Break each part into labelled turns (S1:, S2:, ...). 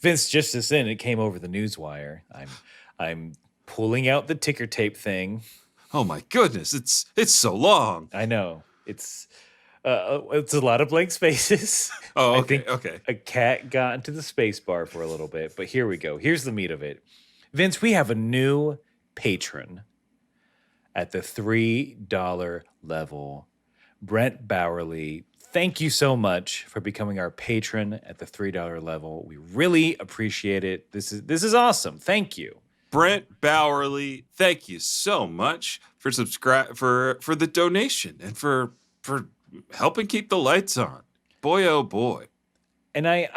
S1: Vince, just this in, it came over the newswire. I'm pulling out the ticker tape thing.
S2: Oh my goodness, it's so long.
S1: I know. It's a lot of blank spaces.
S2: Oh,
S1: I
S2: okay,
S1: think
S2: okay.
S1: a cat got into the space bar for a little bit, but here we go. Here's the meat of it. Vince, we have a new patron at the $3 level. Brent Bowerly, thank you so much for becoming our patron at the $3 level. We really appreciate it. This is awesome. Thank you.
S2: Brent Bowerly, thank you so much for for the donation and for helping keep the lights on. Boy, oh boy.
S1: And I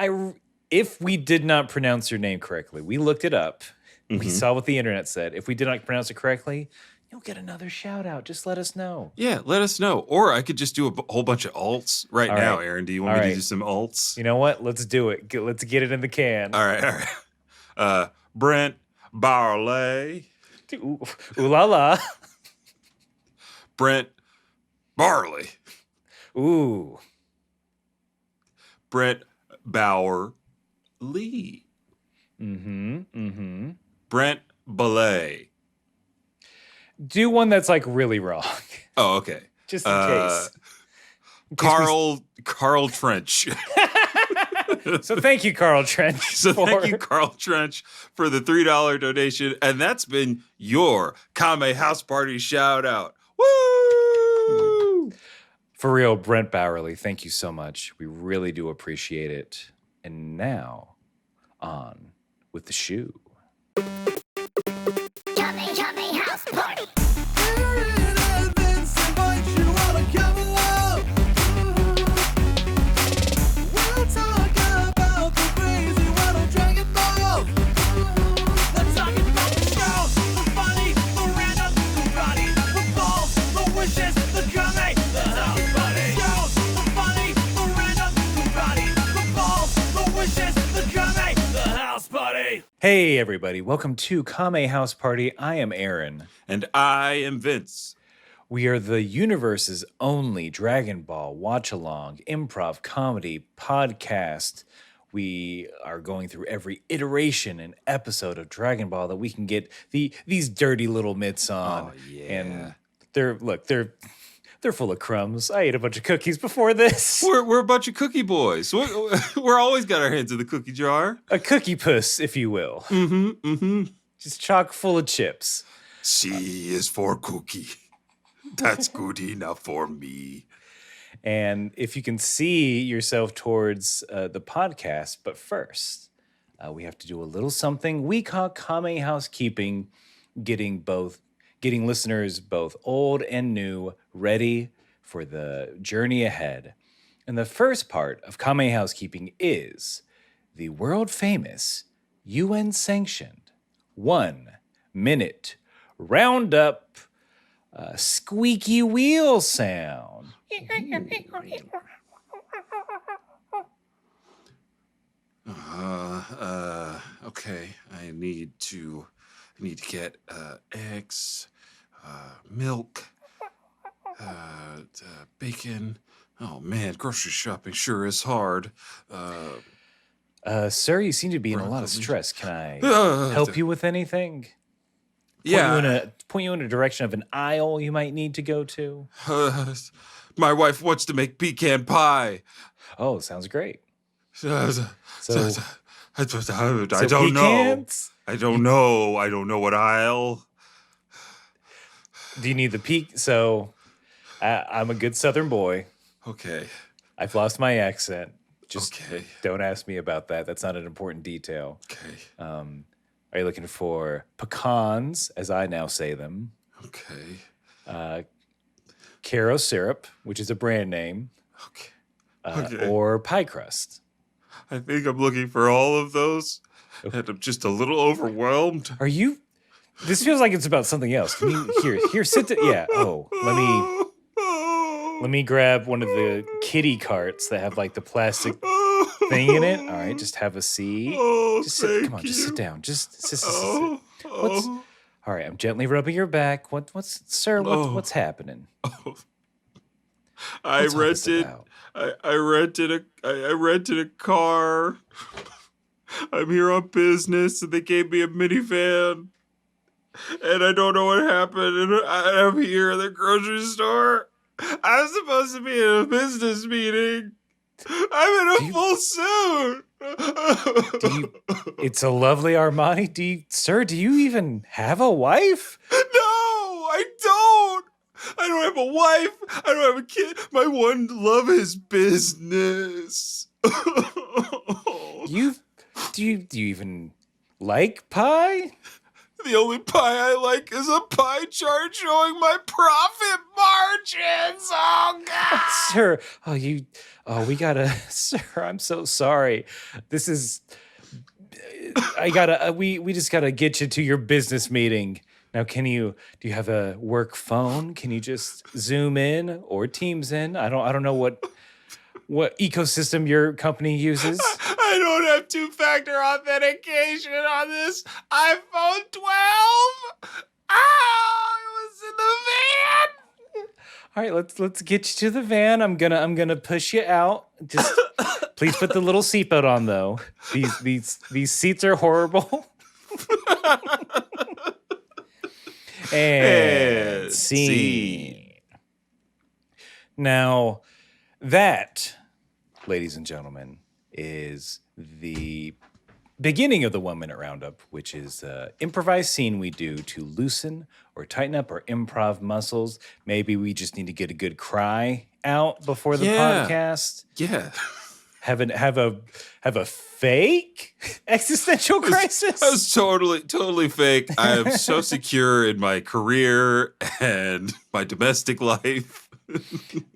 S1: if we did not pronounce your name correctly, we looked it up. We saw what the internet said. If we did not pronounce it correctly, you'll get another shout out. Just let us know.
S2: Yeah, let us know. Or I could just do a whole bunch of alts
S1: All
S2: now,
S1: right.
S2: Aaron. Do you want me to do some alts?
S1: You know what? Let's do it. Let's get it in the can.
S2: All right. Brent Barley.
S1: Ooh la la.
S2: Brent Barley.
S1: Ooh.
S2: Brent Bauer Lee. Brent Belay.
S1: Do one that's like really wrong.
S2: Oh, okay.
S1: Just in case.
S2: Carl Trench.
S1: So thank you, Carl Trench.
S2: Thank you, Carl Trench, for the $3 donation. And that's been your Kame House Party shout out. Woo!
S1: For real, Brent Bowerly, thank you so much. We really do appreciate it. And now, on with the shoe.
S3: Kame House Party.
S1: Hey, everybody. Welcome to Kame House Party. I am Aaron.
S2: And I am Vince.
S1: We are the universe's only Dragon Ball watch-along improv comedy podcast. We are going through every iteration and episode of Dragon Ball that we can get these dirty little mitts on.
S2: Oh, yeah.
S1: And they're full of crumbs. I ate a bunch of cookies before this.
S2: We're a bunch of cookie boys. We're always got our hands in the cookie jar.
S1: A cookie puss, if you will. Just chock full of chips.
S2: C is for cookie. That's good enough for me.
S1: And if you can see yourself towards the podcast, but first, we have to do a little something we call Kame Housekeeping, getting listeners both old and new ready for the journey ahead. And the first part of Kame Housekeeping is the world famous UN-sanctioned 1 minute roundup squeaky wheel sound.
S2: Okay. I need to get eggs, milk, bacon. Oh man, grocery shopping sure is hard.
S1: Sir, you seem to be in a lot of stress. Can I help you with anything? Point you in a direction of an aisle you might need to go to.
S2: My wife wants to make pecan pie.
S1: Oh, sounds great.
S2: I don't
S1: pecans?
S2: know. I don't know. I don't know what aisle.
S1: Do you need the peak? So, I'm a good Southern boy.
S2: Okay.
S1: I've lost my accent. Just
S2: okay.
S1: Don't ask me about that. That's not an important detail.
S2: Okay.
S1: Are you looking for pecans, as I now say them?
S2: Okay.
S1: Caro syrup, which is a brand name.
S2: Okay.
S1: Or pie crust.
S2: I think I'm looking for all of those, and I'm just a little overwhelmed.
S1: Are you? This feels like it's about something else. Can you, here, sit down. Yeah. Oh, let me grab one of the kiddie carts that have like the plastic thing in it. All right, just have a seat. Just sit. Come on, just sit down. Just sit. What's? All right, I'm gently rubbing your back. What's happening?
S2: I
S1: What's all this
S2: rented.
S1: about?
S2: I rented a car. I'm here on business, and they gave me a minivan, and I don't know what happened. And I'm here at the grocery store. I'm supposed to be in a business meeting. I'm in
S1: Do
S2: a
S1: you,
S2: full suit.
S1: do you, it's a lovely Armani. Sir, do you even have a wife?
S2: No, I don't. I don't have a wife. I don't have a kid. My one love is business.
S1: You, do you even like pie?
S2: The only pie I like is a pie chart showing my profit margins. Oh, God.
S1: Sir, we gotta, sir, I'm so sorry. This is, we just gotta get you to your business meeting. Now, do you have a work phone? Can you just zoom in or Teams in? I don't know what ecosystem your company uses.
S2: I don't have two-factor authentication on this iPhone 12. Oh, it was in the van.
S1: All right, let's get you to the van. I'm gonna push you out. Just please put the little seatbelt on though. These seats are horrible. And scene. Now, that, ladies and gentlemen, is the beginning of the 1 minute roundup, which is an improvised scene we do to loosen or tighten up our improv muscles. Maybe we just need to get a good cry out before the podcast.
S2: Yeah.
S1: Have a fake existential crisis.
S2: That was totally fake. I am so secure in my career and my domestic life.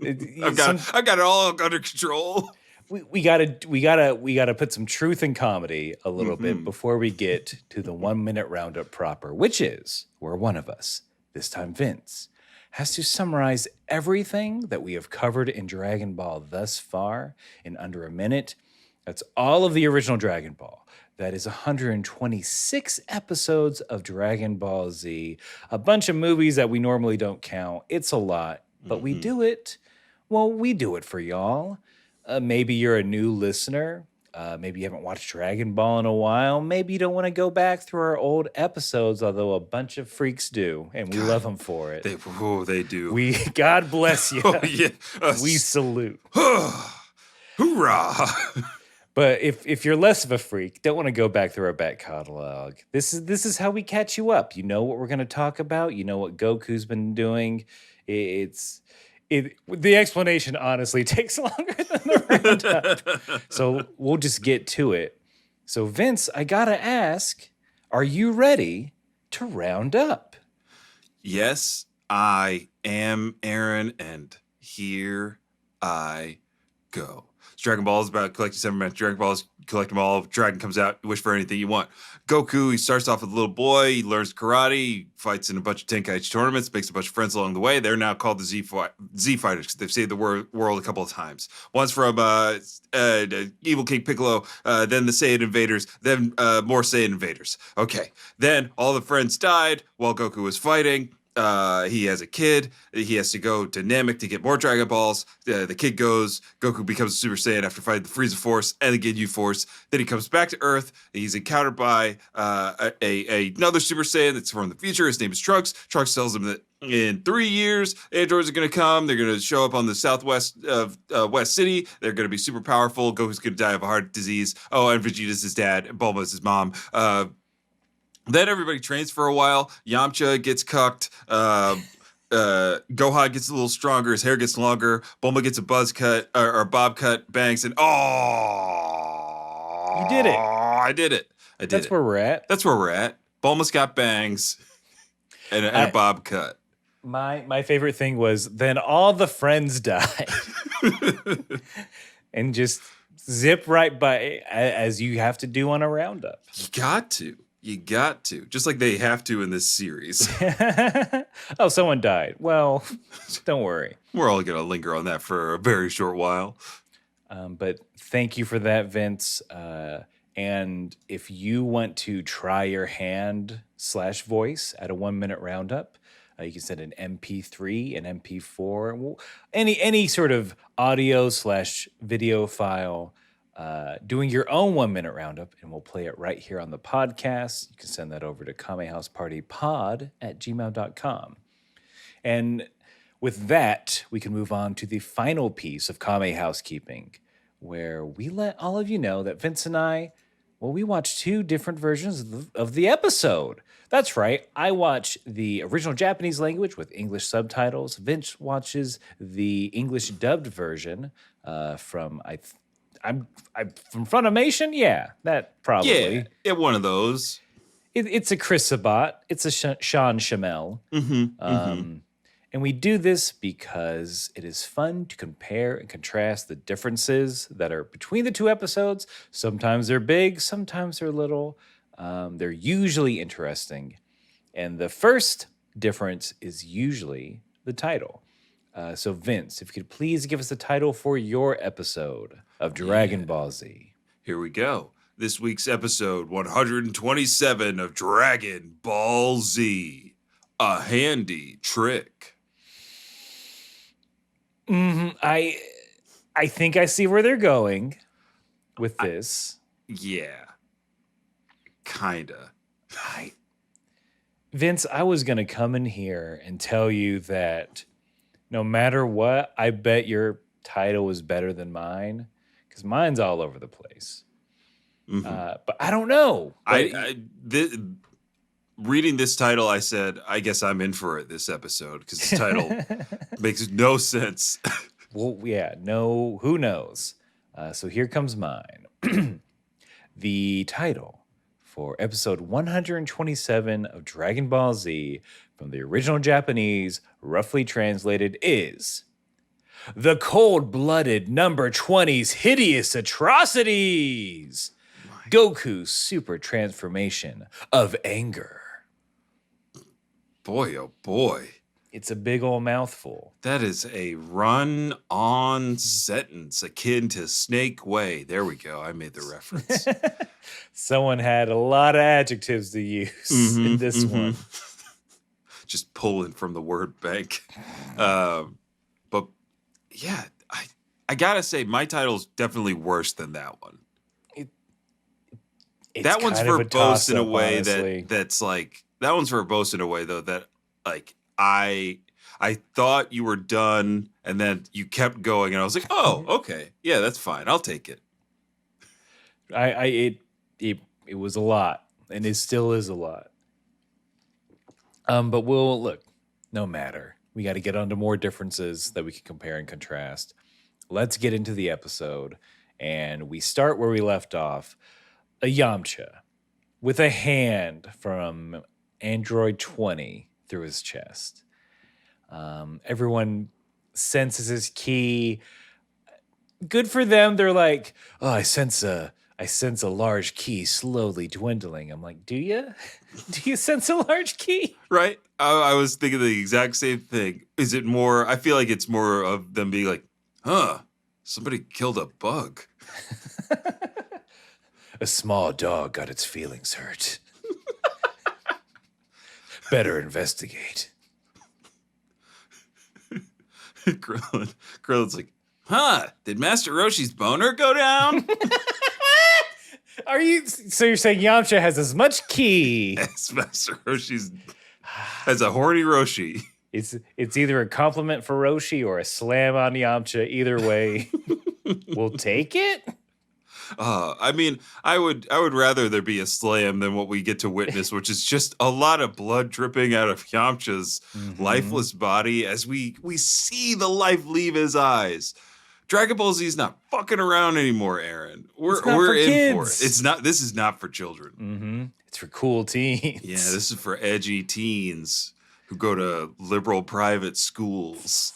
S2: I've got it all under control.
S1: We gotta put some truth in comedy a little bit before we get to the 1 minute roundup proper, which is where one of us, this time Vince, has to summarize everything that we have covered in Dragon Ball thus far in under a minute. That's all of the original Dragon Ball. That is 126 episodes of Dragon Ball Z, a bunch of movies that we normally don't count. It's a lot, but we do it. Well, we do it for y'all. Maybe you're a new listener. Maybe you haven't watched Dragon Ball in a while. Maybe you don't want to go back through our old episodes, although a bunch of freaks do, and we love them for it.
S2: They do.
S1: God bless you.
S2: Oh, yeah.
S1: We salute.
S2: Hoorah!
S1: But if you're less of a freak, don't want to go back through our back catalog. This is how we catch you up. You know what we're going to talk about. You know what Goku's been doing. The explanation honestly takes longer than the roundup. So we'll just get to it. So Vince, I gotta ask, are you ready to round up?
S2: Yes, I am, Aaron, and here I go. Dragon Ball is about collecting 7 men. Dragon Ball is collect them all. Dragon comes out, you wish for anything you want. Goku, he starts off with a little boy. He learns karate. He fights in a bunch of Tenkaichi tournaments, makes a bunch of friends along the way. They're now called the Z Fighters because they've saved the world a couple of times. Once from Evil King Piccolo, then the Saiyan invaders, then more Saiyan invaders. Okay, then all the friends died while Goku was fighting. He has a kid. He has to go to Namek to get more Dragon Balls. The kid goes. Goku becomes a Super Saiyan after fighting the Frieza Force and the Ginyu Force. Then he comes back to Earth. He's encountered by another Super Saiyan that's from the future. His name is Trunks. Trunks tells him that in 3 years, androids are going to come. They're going to show up on the southwest of West City. They're going to be super powerful. Goku's going to die of a heart disease. Oh, and Vegeta's his dad. And Bulma's his mom. Then everybody trains for a while. Yamcha gets cucked. Gohan gets a little stronger. His hair gets longer. Bulma gets a buzz cut or bob cut, bangs, and
S1: You did it.
S2: I did it.
S1: That's where we're at.
S2: That's where we're at. Bulma's got bangs and a bob cut.
S1: My favorite thing was then all the friends died. And just zip right by, as you have to do on a roundup.
S2: You got to. Just like they have to in this series.
S1: Oh, someone died. Well, don't worry.
S2: We're all going to linger on that for a very short while.
S1: But thank you for that, Vince. And if you want to try your hand /voice at a 1 minute roundup, You can send an MP3, an MP4, any sort of audio / video file. Doing your own 1 minute roundup, and we'll play it right here on the podcast. You can send that over to kamehousepartypod@gmail.com. And with that, we can move on to the final piece of Kame housekeeping, where we let all of you know that Vince and I, well, we watched 2 different versions of the episode. That's right. I watch the original Japanese language with English subtitles. Vince watches the English dubbed version from I'm from Funimation. Yeah, that probably.
S2: Yeah, one of those.
S1: It's a Chris Sabat. It's a Sean Shamel. And we do this because it is fun to compare and contrast the differences that are between the 2 episodes. Sometimes they're big, sometimes they're little. They're usually interesting. And the first difference is usually the title. So Vince, if you could please give us the title for your episode of Dragon Ball Z.
S2: Here we go. This week's episode 127 of Dragon Ball Z. A handy trick.
S1: I think I see where they're going with this.
S2: Yeah. Kinda.
S1: Vince, I was going to come in here and tell you that no matter what, I bet your title was better than mine, because mine's all over the place. But I don't know.
S2: Reading this title, I said, I guess I'm in for it this episode, because this title makes no sense.
S1: Well, yeah, no, who knows? So here comes mine. The title for episode 127 of Dragon Ball Z from the original Japanese, roughly translated, is The Cold-Blooded Number 20's Hideous Atrocities. Goku's Super Transformation of Anger.
S2: Boy, oh boy.
S1: It's a big old mouthful.
S2: That is a run-on sentence akin to Snake Way. There we go. I made the reference.
S1: Someone had a lot of adjectives to use in this one.
S2: Just pulling from the word bank. But yeah, I gotta say, my title's definitely worse than that one. That one's verbose in a way that's like, that one's verbose in a way though that like I thought you were done and then you kept going and I was like, oh, okay, yeah, that's fine, I'll take it.
S1: It was a lot, and it still is a lot. But we'll look. No matter, we got to get onto more differences that we can compare and contrast. Let's get into the episode, and we start where we left off. A Yamcha with a hand from Android 20 through his chest. Everyone senses his key. Good for them. They're like, oh, I sense a large key slowly dwindling. I'm like, do you? Do you sense a large key?
S2: Right. I was thinking the exact same thing. Is it more, I feel like it's more of them being like, somebody killed a bug.
S1: A small dog got its feelings hurt. Better investigate.
S2: Krillin's like, did Master Roshi's boner go down?
S1: So you're saying Yamcha has as much key?
S2: Yes, Master Roshi's has a horny Roshi.
S1: It's either a compliment for Roshi or a slam on Yamcha. Either way, we'll take it.
S2: I mean, I would rather there be a slam than what we get to witness, which is just a lot of blood dripping out of Yamcha's lifeless body as we see the life leave his eyes. Dragon Ball Z is not fucking around anymore, Aaron. We're in
S1: kids.
S2: for it. It's not. This is not for children.
S1: It's for cool teens.
S2: Yeah, this is for edgy teens who go to liberal private schools.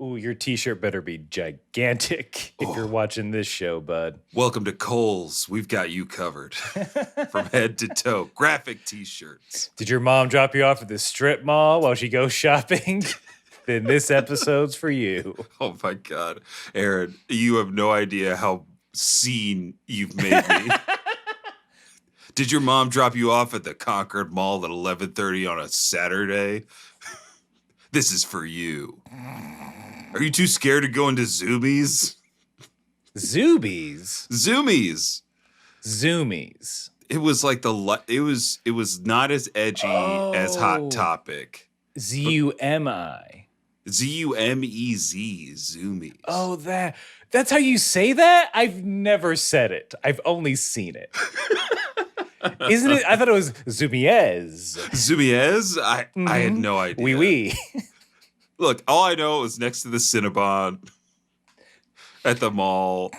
S1: Ooh, your t-shirt better be gigantic if you're watching this show, bud.
S2: Welcome to Kohl's. We've got you covered from head to toe. Graphic t-shirts.
S1: Did your mom drop you off at the strip mall while she goes shopping? Then this episode's for you.
S2: Oh my God. Aaron, you have no idea how seen you've made me. Did your mom drop you off at the Concord Mall at 11:30 on a Saturday? This is for you. Are you too scared to go into Zoomies?
S1: Zoobies.
S2: Zoomies.
S1: Zoomies.
S2: It was like it was not as edgy as Hot Topic.
S1: Zumi.
S2: Zumez. Zoomies.
S1: Oh, that's how you say that? I've never said it. I've only seen it. Isn't it? I thought it was Zumiez.
S2: Zoomies? I had no idea.
S1: Wee wee.
S2: Look, all I know is next to the Cinnabon at the mall.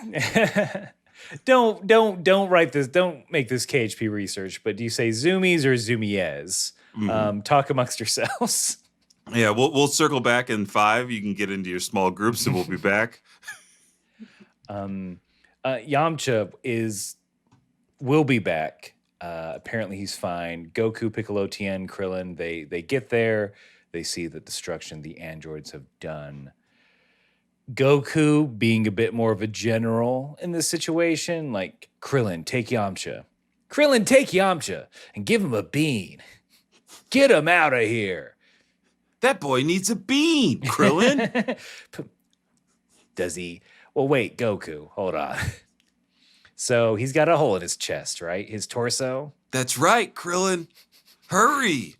S1: Don't write this. Don't make this KHP research. But do you say Zoomies or Zumiez? Talk amongst yourselves.
S2: Yeah, we'll circle back in 5. You can get into your small groups, and we'll be back.
S1: Yamcha will be back. Apparently he's fine. Goku, Piccolo, Tien, Krillin, they get there. They see the destruction the androids have done. Goku being a bit more of a general in this situation, like, Krillin, take Yamcha. Krillin, take Yamcha and give him a bean. Get him out of here.
S2: That boy needs a bean, Krillin.
S1: Does he? Well, wait, Goku, hold on. So he's got a hole in his chest, right? His torso?
S2: That's right, Krillin. Hurry.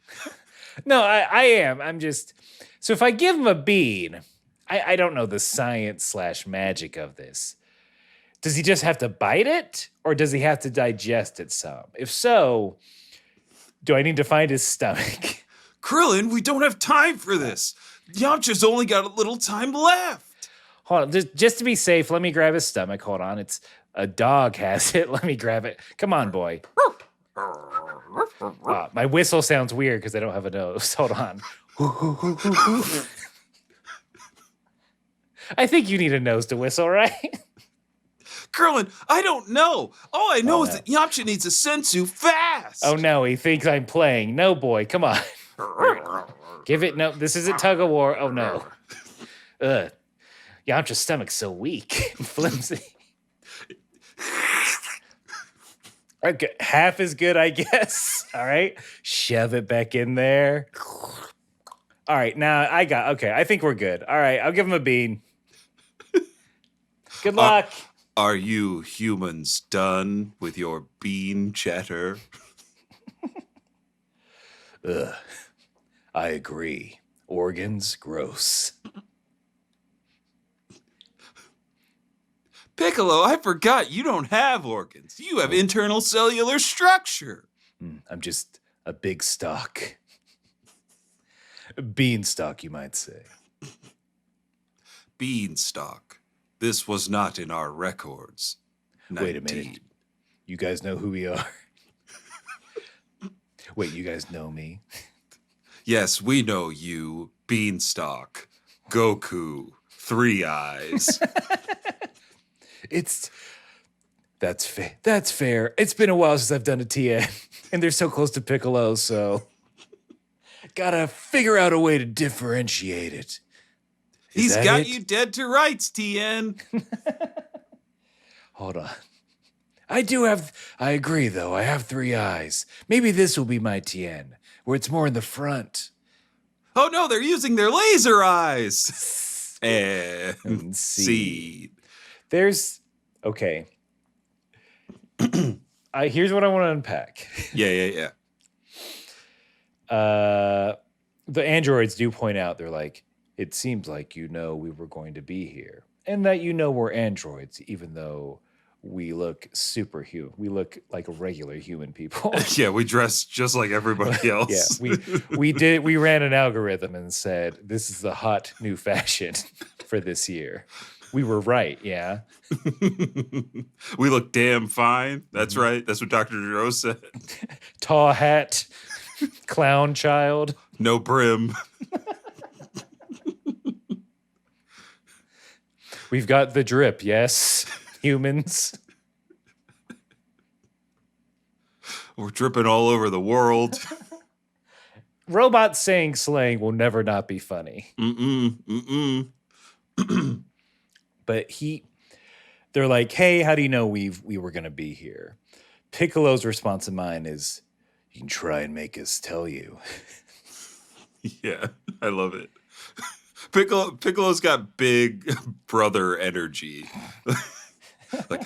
S1: No, I am. I'm just... So if I give him a bean, I don't know the science/magic of this. Does he just have to bite it? Or does he have to digest it some? If so, do I need to find his stomach?
S2: Krillin, we don't have time for this. Yamcha's only got a little time left.
S1: Hold on, just to be safe, let me grab his stomach. Hold on, it's a dog has it. Let me grab it. Come on, boy. My whistle sounds weird because I don't have a nose. Hold on. I think you need a nose to whistle, right?
S2: Krillin, I don't know. All I know is that Yamcha needs a sensu fast.
S1: Oh no, he thinks I'm playing. No, boy, come on. Give it. No, this isn't tug of war. Oh no. Yamcha's stomach's so weak and flimsy. Okay, half as good, I guess. All right, shove it back in there. All right, now okay, I think we're good. All right, I'll give him a bean. Good luck.
S2: Are you humans done with your bean chatter?
S1: I agree. Organs, gross.
S2: Piccolo, I forgot you don't have organs. You have internal cellular structure.
S1: I'm just a big stock. Beanstalk, you might say.
S2: Beanstalk. This was not in our records.
S1: Wait a minute. You guys know who we are? Wait, you guys know me?
S2: Yes, we know you, Beanstalk, Goku, 3 Eyes.
S1: That's fair. It's been a while since I've done a TN, and they're so close to Piccolo, so gotta figure out a way to differentiate it.
S2: He's got you dead to rights, TN.
S1: Hold on. I agree though. I have 3 eyes. Maybe this will be my TN, where it's more in the front.
S2: Oh no, they're using their laser eyes. And seed.
S1: Okay. Here's what I want to unpack.
S2: Yeah.
S1: The androids do point out, they're like, it seems like we were going to be here. And that we're androids, even though we look superhuman. We look like regular human people.
S2: Yeah, we dress just like everybody else.
S1: Yeah, we ran an algorithm and said, this is the hot new fashion for this year. We were right, yeah.
S2: We look damn fine. That's right. That's what Dr. Duro said.
S1: Tall hat, clown child.
S2: No brim.
S1: We've got the drip, yes, humans.
S2: We're dripping all over the world.
S1: Robots saying slang will never not be funny. But they're like, hey, how do you know we were going to be here? Piccolo's response in mine is, you can try and make us tell you.
S2: Yeah, I love it. Piccolo's got big brother energy. Like,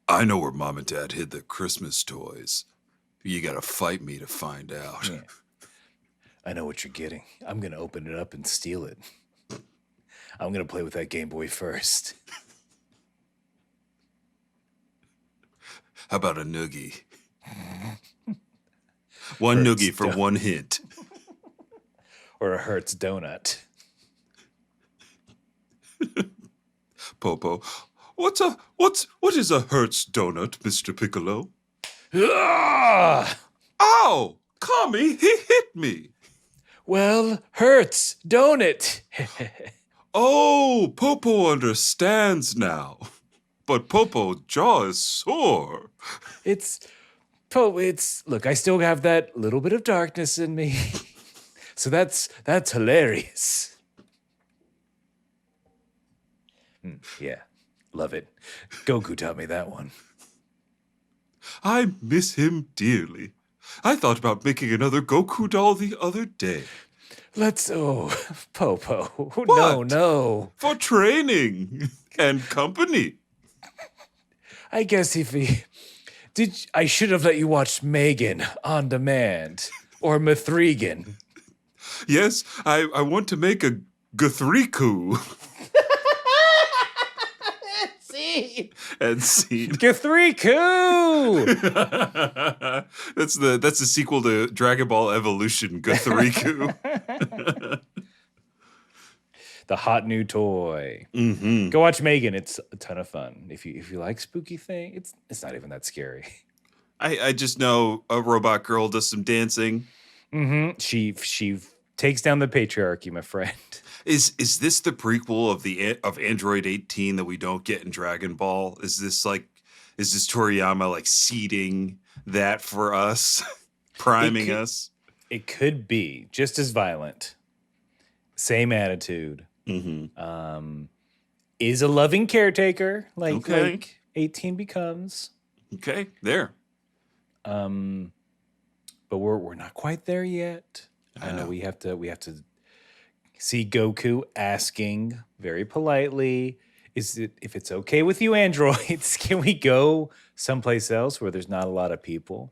S2: I know where mom and dad hid the Christmas toys. You gotta fight me to find out.
S1: Yeah. I know what you're getting. I'm going to open it up and steal it. I'm going to play with that Game Boy first.
S2: How about a noogie? One
S1: Hurts
S2: noogie for
S1: don't.
S2: one hint.
S1: Or a Hertz donut.
S2: Popo, what is a Hertz donut, Mr. Piccolo?
S1: Ah!
S2: Ow! Kame, he hit me.
S1: Well, Hertz donut.
S2: Oh, Popo understands now. But Popo's jaw is sore.
S1: It's look, I still have that little bit of darkness in me. So that's hilarious. Yeah. Love it. Goku taught me that one.
S2: I miss him dearly. I thought about making another Goku doll the other day.
S1: Popo.
S2: What?
S1: No.
S2: For training and company.
S1: I guess I should have let you watch Megan on demand or Mithrigan.
S2: Yes, I want to make a Guthriku.
S1: See?
S2: And scene.
S1: Githriku!
S2: That's the sequel to Dragon Ball Evolution, Guthriku.
S1: The hot new toy.
S2: Mm-hmm.
S1: Go watch Megan. It's a ton of fun. If you like spooky thing, it's not even that scary.
S2: I just know a robot girl does some dancing.
S1: Mm-hmm. She takes down the patriarchy, my friend.
S2: Is this the prequel of Android 18 that we don't get in Dragon Ball? Is this Toriyama like seeding that for us, priming us?
S1: It could be just as violent. Same attitude.
S2: Mm-hmm.
S1: Is a loving caretaker
S2: Okay.
S1: like 18 becomes.
S2: Okay, there.
S1: But we're not quite there yet.
S2: I know.
S1: We have to see Goku asking very politely, if it's okay with you androids, can we go someplace else where there's not a lot of people?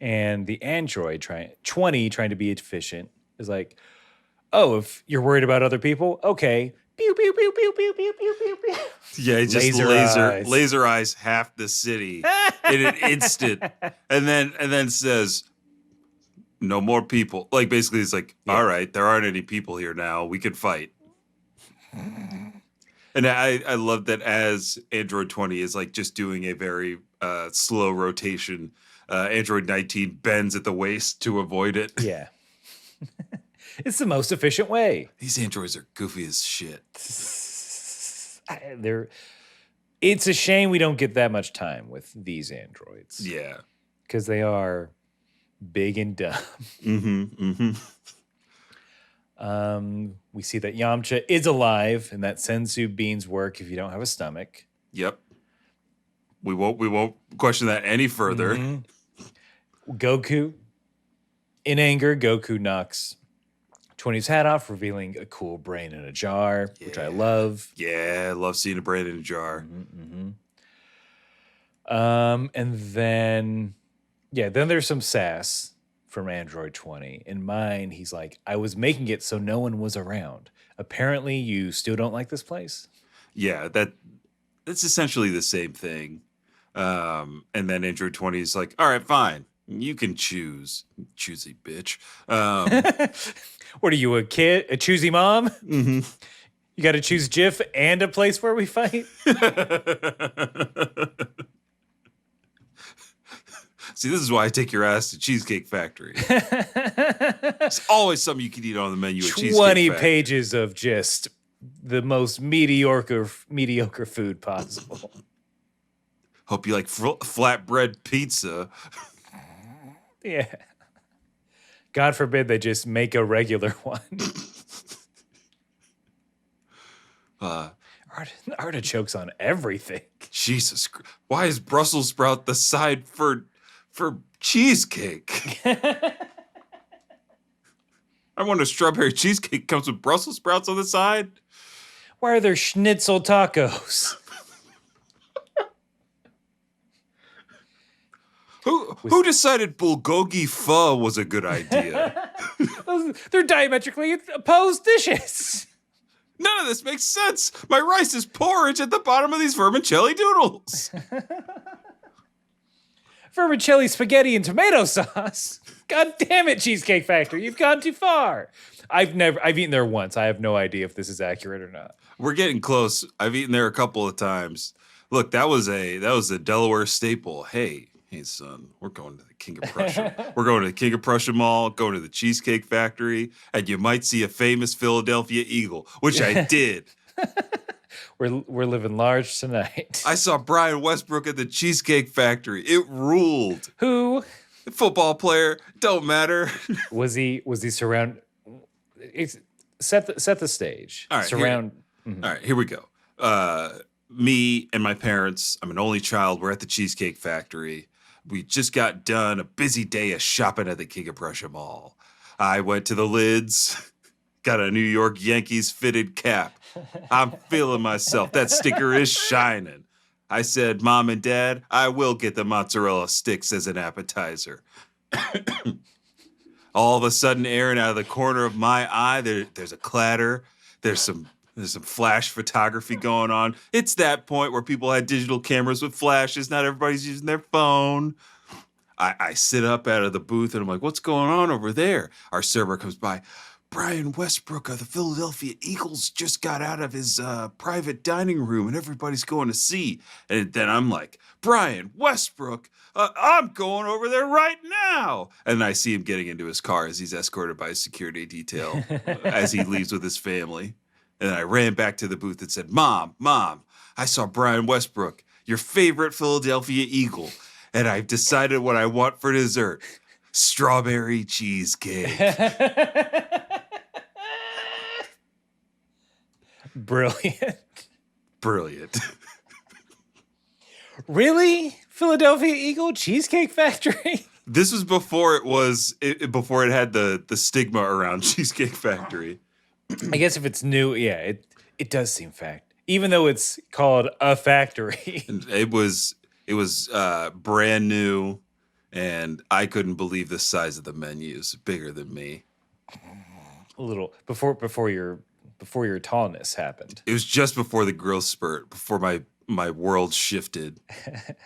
S1: And the android trying to be efficient is like, oh, if you're worried about other people, okay. Pew pew pew pew pew pew pew pew pew.
S2: Yeah, he just laser eyes half the city in an instant, and then says, "No more people." Like basically, it's like, all right, there aren't any people here now. We can fight. And I love that as Android 20 is like just doing a very slow rotation. Android 19 bends at the waist to avoid it.
S1: Yeah. It's the most efficient way.
S2: These androids are goofy as shit.
S1: It's a shame we don't get that much time with these androids.
S2: Yeah.
S1: Because they are big and dumb.
S2: Mm-hmm. Mm-hmm.
S1: We see that Yamcha is alive and that sensu beans work if you don't have a stomach.
S2: Yep. We won't question that any further.
S1: Mm-hmm. Goku, in anger, Goku knocks 20's hat off, revealing a cool brain in a jar, which I love.
S2: Yeah, I love seeing a brain in a jar.
S1: Mm-hmm. And then there's some sass from Android 20. In mine, he's like, I was making it so no one was around. Apparently, you still don't like this place?
S2: Yeah, that's essentially the same thing. And then Android 20 is like, all right, fine. You can choose. Choosy bitch.
S1: What are you, a kid? A choosy mom?
S2: Mm-hmm.
S1: You got to choose Jif and a place where we fight?
S2: See, this is why I take your ass to Cheesecake Factory. There's always something you can eat on the menu at Cheesecake
S1: 20
S2: Factory.
S1: pages of just the most mediocre food possible.
S2: Hope you like flatbread pizza.
S1: Yeah. God forbid they just make a regular one. Artichokes on everything.
S2: Jesus Christ. Why is Brussels sprout the side for cheesecake? I wonder if strawberry cheesecake comes with Brussels sprouts on the side.
S1: Why are there schnitzel tacos?
S2: Who decided bulgogi pho was a good idea?
S1: They're diametrically opposed dishes.
S2: None of this makes sense. My rice is porridge at the bottom of these vermicelli doodles.
S1: Vermicelli spaghetti and tomato sauce. God damn it, Cheesecake Factory. You've gone too far. I've eaten there once. I have no idea if this is accurate or not.
S2: We're getting close. I've eaten there a couple of times. Look, that was a Delaware staple. Hey, son, we're going to the King of Prussia. We're going to the King of Prussia Mall, going to the Cheesecake Factory, and you might see a famous Philadelphia Eagle, which I did.
S1: We're living large tonight.
S2: I saw Brian Westbrook at the Cheesecake Factory. It ruled.
S1: Who?
S2: Football player, don't matter.
S1: Was he surround? Set the stage.
S2: All right,
S1: surround.
S2: All right, here we go. Me and my parents, I'm an only child, we're at the Cheesecake Factory. We just got done a busy day of shopping at the King of Prussia Mall. I went to the lids, got a New York Yankees fitted cap. I'm feeling myself. That sticker is shining. I said, Mom and Dad, I will get the mozzarella sticks as an appetizer. All of a sudden, Aaron, out of the corner of my eye, there's a clatter. There's some flash photography going on. It's that point where people had digital cameras with flashes. Not everybody's using their phone. I sit up out of the booth and I'm like, what's going on over there? Our server comes by. Brian Westbrook of the Philadelphia Eagles just got out of his private dining room and everybody's going to see. And then I'm like, Brian Westbrook, I'm going over there right now. And I see him getting into his car as he's escorted by a security detail as he leaves with his family. And I ran back to the booth and said, Mom, I saw Brian Westbrook, your favorite Philadelphia Eagle, and I've decided what I want for dessert. Strawberry cheesecake.
S1: Brilliant. Really? Philadelphia Eagle Cheesecake Factory?
S2: This was before before it had the stigma around Cheesecake Factory.
S1: I guess if it's new, yeah, it does seem fact. Even though it's called a factory.
S2: It was brand new, and I couldn't believe the size of the menus. Bigger than me.
S1: A little before your tallness happened.
S2: It was just before the growth spurt, before my world shifted.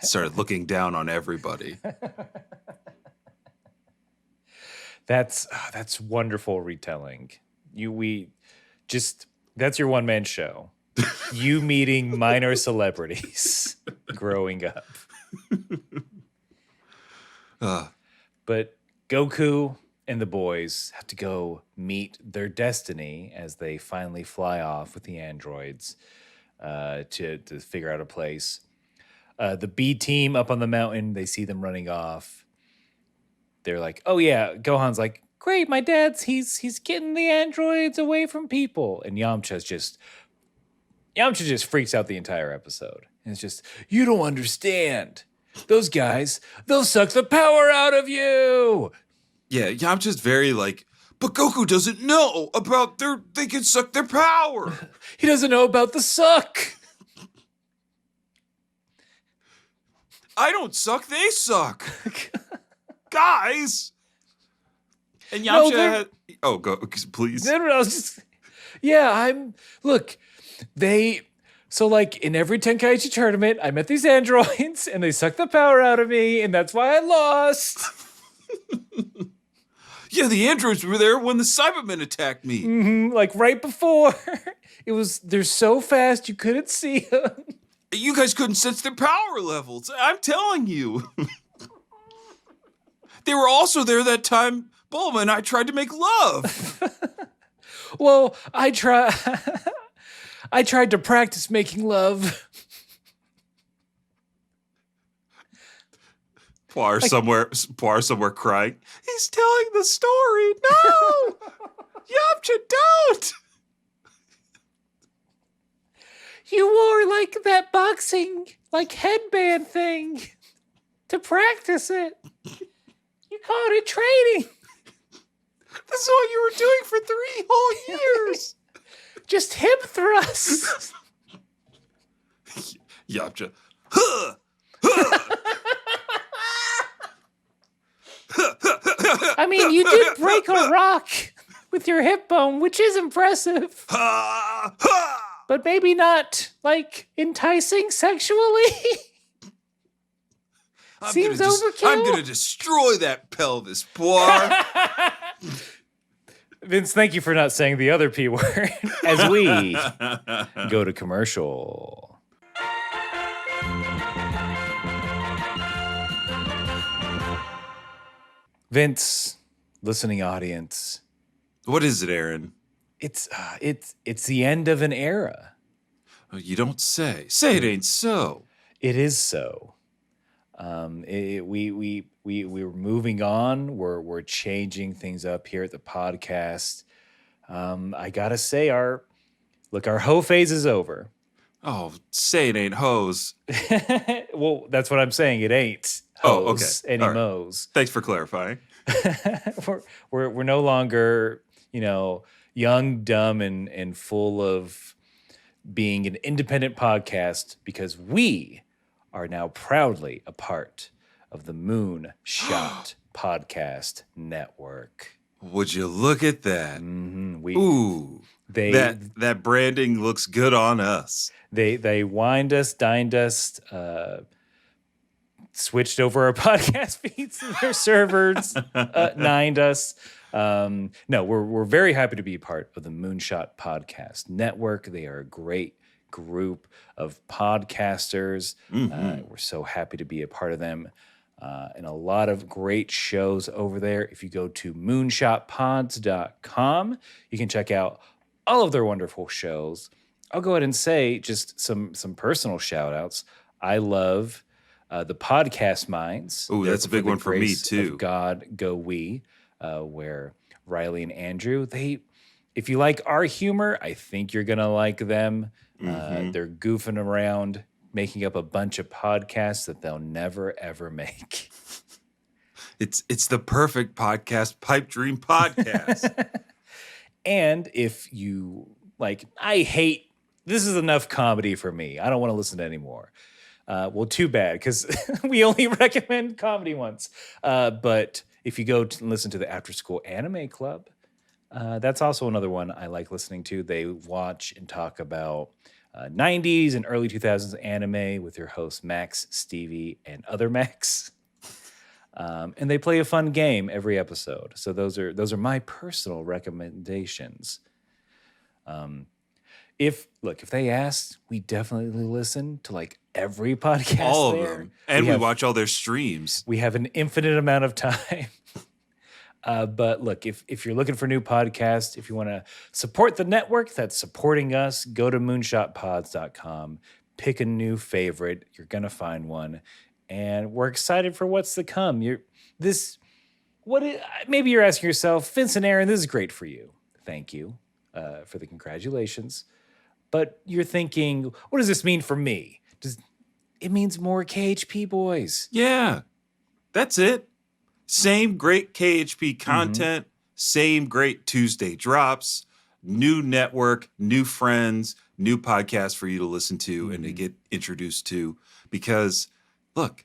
S2: Started looking down on everybody.
S1: That's wonderful retelling. That's your one man show. You meeting minor celebrities growing up. But Goku and the boys have to go meet their destiny as they finally fly off with the androids to figure out a place. The B team up on the mountain, they see them running off. They're like, oh yeah, Gohan's like, great, my dad's he's getting the androids away from people. And Yamcha just freaks out the entire episode. And it's just, you don't understand. Those guys, they'll suck the power out of you.
S2: Yeah, Yamcha's very like, but Goku doesn't know about they can suck their power.
S1: He doesn't know about the suck.
S2: I don't suck, they suck. Guys. And Yamcha go, please.
S1: No, I was just, so like in every Tenkaichi tournament, I met these androids and they sucked the power out of me and that's why I lost.
S2: Yeah, the androids were there when the Cybermen attacked me.
S1: Mm-hmm, like right before. They're so fast you couldn't see them.
S2: You guys couldn't sense their power levels. I'm telling you. They were also there that time Bulma and I tried to make love.
S1: Well, I tried to practice making love.
S2: Poir somewhere crying. He's telling the story. No! Yamcha, don't!
S1: You wore like that boxing headband thing to practice it. You called it training.
S2: That's what you were doing for 3 whole years.
S1: Just hip thrusts.
S2: Yamcha. Huh! Huh!
S1: I mean, you did break a rock with your hip bone, which is impressive.
S2: Ha! Ha!
S1: But maybe not, like, enticing sexually. Seems overkill.
S2: I'm gonna destroy that pelvis, boy.
S1: Vince, thank you for not saying the other P word as we go to commercial. Vince, listening audience,
S2: What is it, Aaron?
S1: it's the end of an era.
S2: Oh, you don't say. Say it ain't so.
S1: It is so. We're moving on. We're changing things up here at the podcast. I gotta say, our hoe phase is over.
S2: Oh, say it ain't hose.
S1: Well, that's what I'm saying. It ain't
S2: Oh,
S1: hoes
S2: okay.
S1: any
S2: All right.
S1: mows.
S2: Thanks for clarifying.
S1: we're no longer, young, dumb, and full of being an independent podcast because we are now proudly a part of the Moonshot Podcast Network.
S2: Would you look at that? Ooh,
S1: They
S2: that branding looks good on us.
S1: they wined us, dined us, switched over our podcast feeds to their servers, nined us. No, we're very happy to be a part of the Moonshot Podcast Network. They are a great group of podcasters. We're so happy to be a part of them. And a lot of great shows over there. If you go to moonshotpods.com, you can check out all of their wonderful shows. I'll go ahead and say just some personal shout outs. I love the Podcast Minds.
S2: Ooh, that's a big one for me,
S1: Grace
S2: too.
S1: of God Go We, where Riley and Andrew, if you like our humor, I think you're going to like them. They're goofing around, making up a bunch of podcasts that they'll never, ever make.
S2: It's the perfect podcast, pipe dream podcast.
S1: And if you this is enough comedy for me. I don't want to listen to anymore. Well, too bad, because we only recommend comedy ones. But if you go to listen to the After School Anime Club, that's also another one I like listening to. They watch and talk about 90s and early 2000s anime with their hosts Max, Stevie, and other Max. And they play a fun game every episode. So those are my personal recommendations. If they asked, we definitely listen to like every podcast.
S2: All of
S1: there.
S2: them. And we watch all their streams.
S1: We have an infinite amount of time. But look, if you're looking for new podcasts, if you want to support the network that's supporting us, go to moonshotpods.com, pick a new favorite. You're going to find one. And we're excited for what's to come. Maybe you're asking yourself, Vince and Aaron, this is great for you. Thank you for the congratulations. But you're thinking, what does this mean for me? It means more KHP boys.
S2: Yeah, that's it. Same great KHP content, same great Tuesday drops, new network, new friends, new podcasts for you to listen to and to get introduced to. Because, look,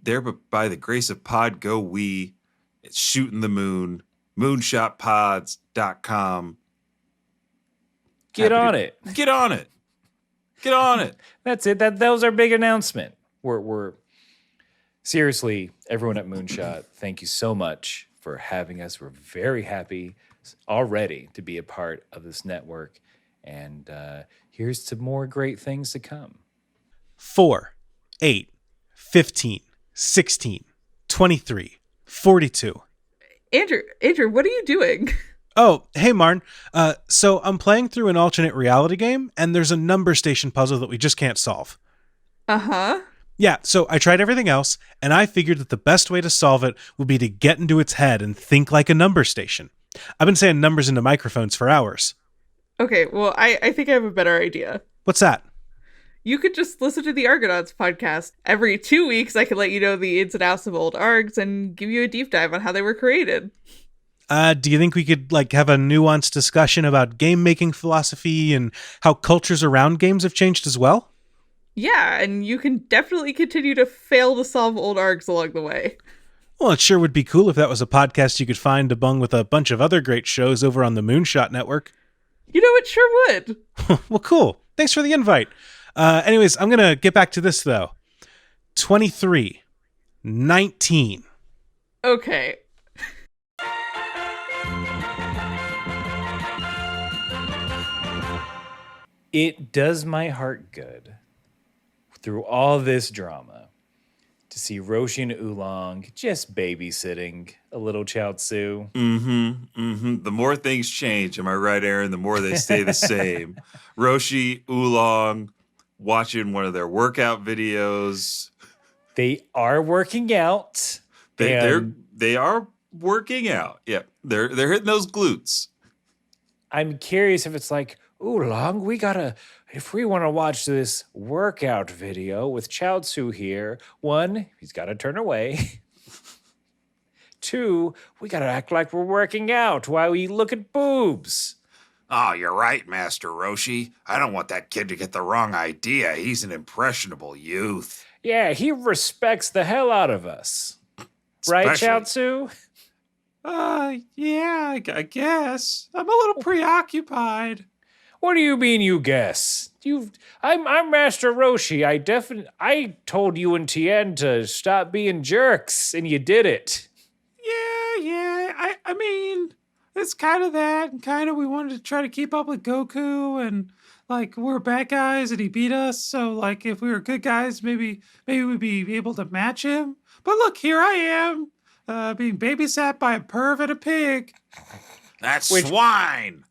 S2: there by the grace of Pod Go We, it's shooting the moon, moonshotpods.com.
S1: Get on it.
S2: Get on it. Get on it.
S1: That's it. That was our big announcement. We're seriously, everyone at Moonshot, thank you so much for having us. We're very happy already to be a part of this network. And here's to more great things to come.
S4: 4, 8, 15, 16, 23, 42.
S5: Andrew, what are you doing?
S4: Oh, hey, Marn. So I'm playing through an alternate reality game, and there's a number station puzzle that we just can't solve.
S5: Uh-huh.
S4: Yeah, so I tried everything else, and I figured that the best way to solve it would be to get into its head and think like a number station. I've been saying numbers into microphones for hours.
S5: Okay, well, I think I have a better idea.
S4: What's that?
S5: You could just listen to the Argonauts podcast. Every 2 weeks, I could let you know the ins and outs of old ARGs and give you a deep dive on how they were created.
S4: Do you think we could like have a nuanced discussion about game making philosophy and how cultures around games have changed as well?
S5: Yeah, and you can definitely continue to fail to solve old arcs along the way.
S4: Well, it sure would be cool if that was a podcast you could find among with a bunch of other great shows over on the Moonshot Network.
S5: You know, it sure would.
S4: Well, cool. Thanks for the invite. Anyways, I'm going to get back to this, though. 23, 19.
S5: Okay.
S1: It does my heart good through all this drama to see Roshi and Oolong just babysitting a little Chaozu.
S2: The more things change, am I right, Aaron? The more they stay the same. Roshi, Oolong, watching one of their workout videos.
S1: They are working out.
S2: They are working out. Yeah, they're hitting those glutes.
S1: I'm curious if it's like, Oolong, if we want to watch this workout video with Chaozu here, one, he's got to turn away. Two, we got to act like we're working out while we look at boobs.
S2: Oh, you're right, Master Roshi. I don't want that kid to get the wrong idea. He's an impressionable youth.
S1: Yeah, he respects the hell out of us. Right,
S2: Especially-
S1: Chaozu?
S2: Yeah, I guess. I'm a little preoccupied.
S1: What do you mean you guess? I'm Master Roshi. I told you and Tien to stop being jerks, and you did it.
S2: Yeah. I mean, it's kind of that, and kind of we wanted to try to keep up with Goku, and like we're bad guys, and he beat us. So like, if we were good guys, maybe we'd be able to match him. But look, here I am, being babysat by a perv and a pig. That's swine.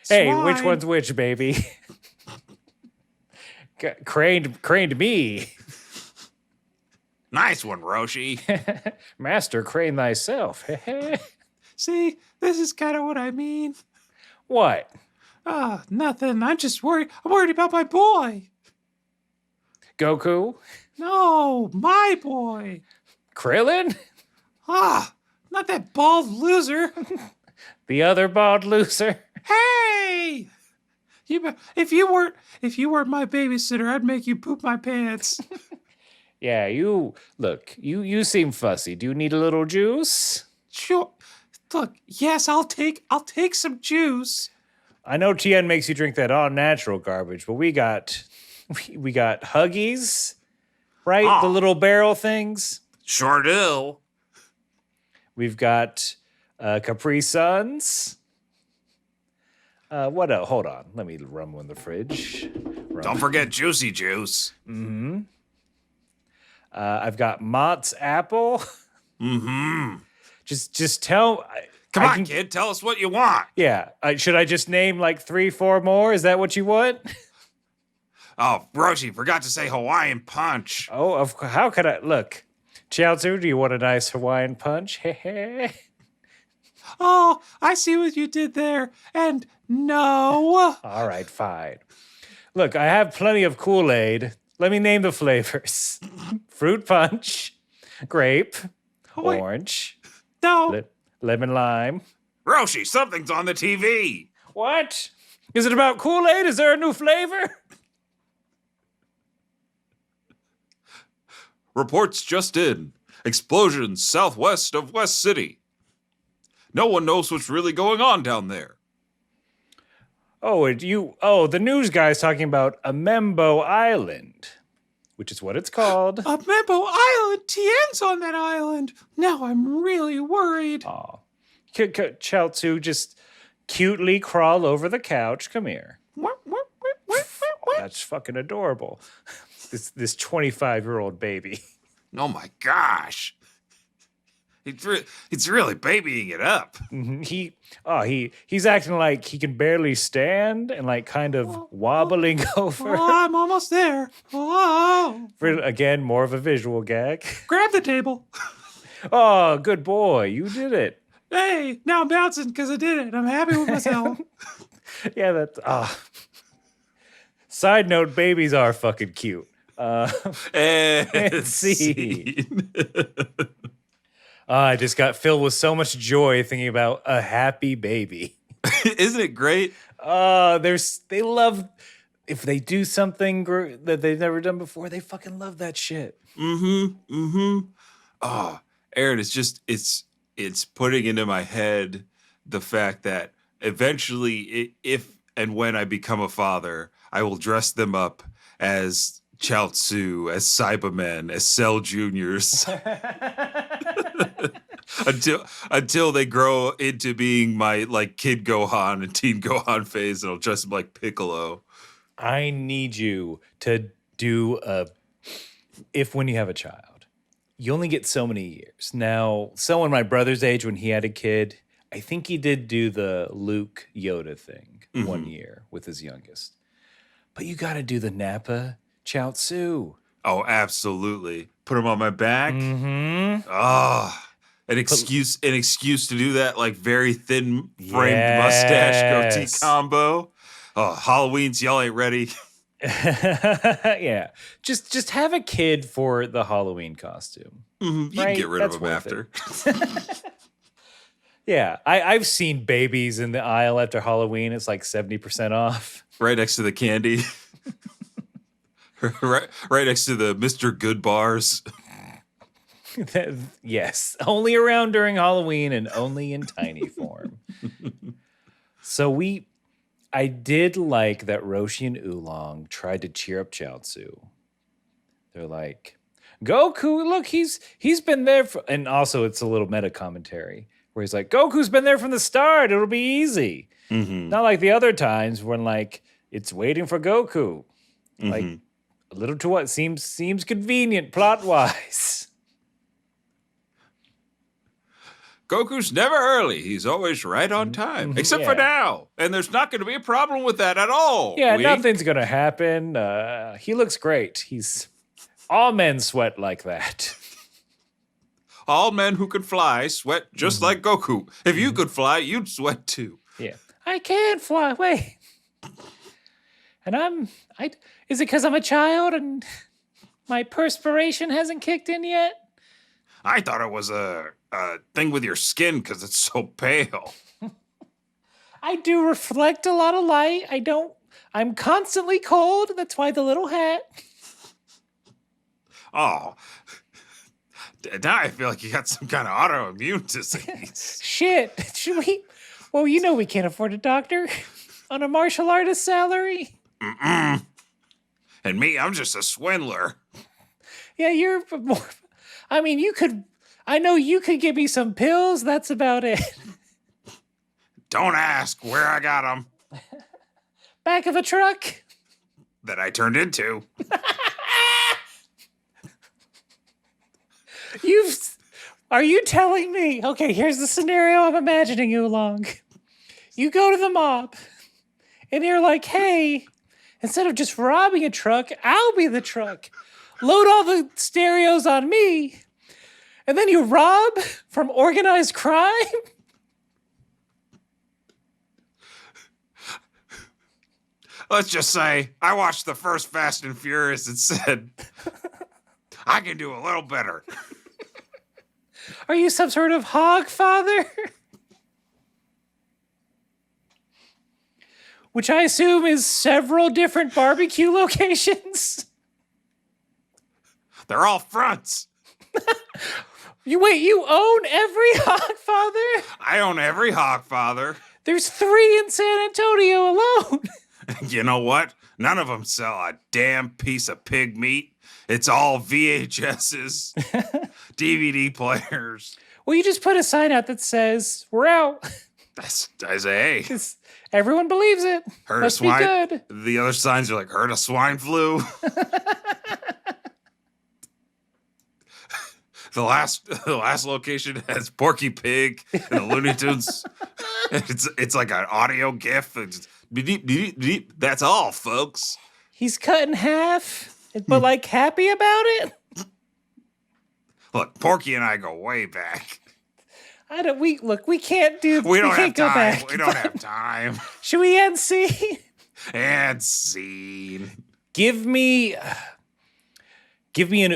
S1: Hey, which
S2: Swine.
S1: one's which, baby? Craned me.
S2: Nice one, Roshi.
S1: Master crane thyself.
S2: See, this is kind of what I mean.
S1: What?
S2: Nothing. I'm just worried. I'm worried about my boy.
S1: Goku?
S2: No, my boy.
S1: Krillin?
S2: Not that bald loser.
S1: The other bald loser?
S2: Hey! If you weren't my babysitter, I'd make you poop my pants.
S1: Yeah, you seem fussy. Do you need a little juice?
S2: Sure. Look, yes, I'll take some juice.
S1: I know Tien makes you drink that all natural garbage, but we got Huggies, right? The little barrel things.
S2: Sure do.
S1: We've got Capri Suns. What else? Hold on. Let me rumble in the fridge.
S2: Don't forget juicy juice.
S1: I've got Mott's apple. Just tell.
S2: Come on, kid. Tell us what you want.
S1: Yeah. Should I just name like 3-4 more? Is that what you want?
S2: Oh, Roshi, forgot to say Hawaiian punch.
S1: Oh, how could I look? Chaozu, do you want a nice Hawaiian punch?
S2: Oh, I see what you did there. And no.
S1: All right, fine. Look, I have plenty of Kool-Aid. Let me name the flavors. Fruit punch, grape,
S2: Wait.
S1: orange,
S2: No.
S1: lemon lime.
S2: Roshi, something's on the TV.
S1: What? Is it about Kool-Aid? Is there a new flavor?
S2: Reports just in. Explosions southwest of West City. No one knows what's really going on down there.
S1: The news guy's talking about Amembo Island, which is what it's called.
S2: Amembo Island? Tien's on that island. Now I'm really worried.
S1: Aw. Chaozu, just cutely crawl over the couch. Come here. That's fucking adorable. This 25-year-old baby.
S2: Oh my gosh. He's really babying it up.
S1: He's acting like he can barely stand and like kind of wobbling over.
S2: Oh, I'm almost there. Oh.
S1: Again, more of a visual gag.
S2: Grab the table.
S1: Oh, good boy. You did it.
S2: Hey, now I'm bouncing because I did it. I'm happy with myself.
S1: Yeah, that's Side note, babies are fucking cute.
S2: And
S1: See. I just got filled with so much joy thinking about a happy baby.
S2: Isn't it great?
S1: They love if they do something that they've never done before. They fucking love that shit.
S2: Oh, Aaron, it's putting into my head the fact that eventually, if and when I become a father, I will dress them up as Chaozu, as Cybermen, as Cell Juniors, until they grow into being my like Kid Gohan and Teen Gohan phase, and I'll dress them like Piccolo.
S1: I need you to do if when you have a child, you only get so many years. Now, someone my brother's age, when he had a kid, I think he did do the Luke Yoda thing 1 year with his youngest. But you got to do the Nappa Chaozu.
S2: Oh, absolutely. Put them on my back.
S1: Mm-hmm.
S2: Oh, an excuse to do that, like very thin framed mustache goatee combo. Oh, Halloween's y'all ain't ready.
S1: Yeah. Just have a kid for the Halloween costume.
S2: You can get rid of them after.
S1: Yeah. I've seen babies in the aisle after Halloween. It's like 70% off.
S2: Right next to the candy. right next to the Mr. Good bars.
S1: Yes. Only around during Halloween and only in tiny form. So I did like that Roshi and Oolong tried to cheer up Chaozu. They're like, Goku, look, he's been there for, and also it's a little meta commentary where he's like, Goku's been there from the start. It'll be easy. Not like the other times when like it's waiting for Goku. Like a little to what seems convenient plot wise.
S2: Goku's never early. He's always right on time. Except for now. And there's not going to be a problem with that at all.
S1: Yeah,
S2: Wink.
S1: nothing's gonna happen. He looks great. All men sweat like that.
S2: All men who can fly sweat just like Goku. If you could fly, you'd sweat too.
S1: Yeah. I can't fly. Wait. And is it because I'm a child and my perspiration hasn't kicked in yet?
S2: I thought it was a thing with your skin because it's so pale.
S1: I do reflect a lot of light. I'm constantly cold. That's why the little hat.
S2: Oh, now I feel like you got some kind of autoimmune disease.
S1: Shit. Should we? Well, you know we can't afford a doctor on a martial artist salary.
S2: And me, I'm just a swindler.
S1: Yeah, you're more. I mean, I know you could give me some pills. That's about it.
S2: Don't ask where I got them.
S1: Back of a truck.
S2: That I turned into.
S1: Are you telling me? Okay, here's the scenario I'm imagining you along. You go to the mob, and you're like, hey, instead of just robbing a truck, I'll be the truck. Load all the stereos on me. And then you rob from organized crime?
S2: Let's just say I watched the first Fast and Furious and said, I can do a little better.
S1: Are you some sort of hog father? Which I assume is several different barbecue locations.
S2: They're all fronts.
S1: You own every hog father?
S2: I own every hog father.
S1: There's 3 in San Antonio alone.
S2: You know what? None of them sell a damn piece of pig meat. It's all VHSs, DVD players.
S1: Well, you just put a sign out that says, we're out.
S2: I say, hey,
S1: Everyone believes it.
S2: heard
S1: Must
S2: of swine.
S1: be good.
S2: The other signs are like, heard of swine flu. The last location has Porky Pig and the Looney Tunes. It's like an audio gif. It's beep, beep, beep. That's all, folks.
S1: He's cut in half, but like happy about it.
S2: Look, Porky and I go way back.
S1: We can't do.
S2: We don't
S1: can't
S2: have
S1: go
S2: time.
S1: back.
S2: We don't have time.
S1: Should we end scene?
S2: And scene.
S1: Give me. Give me an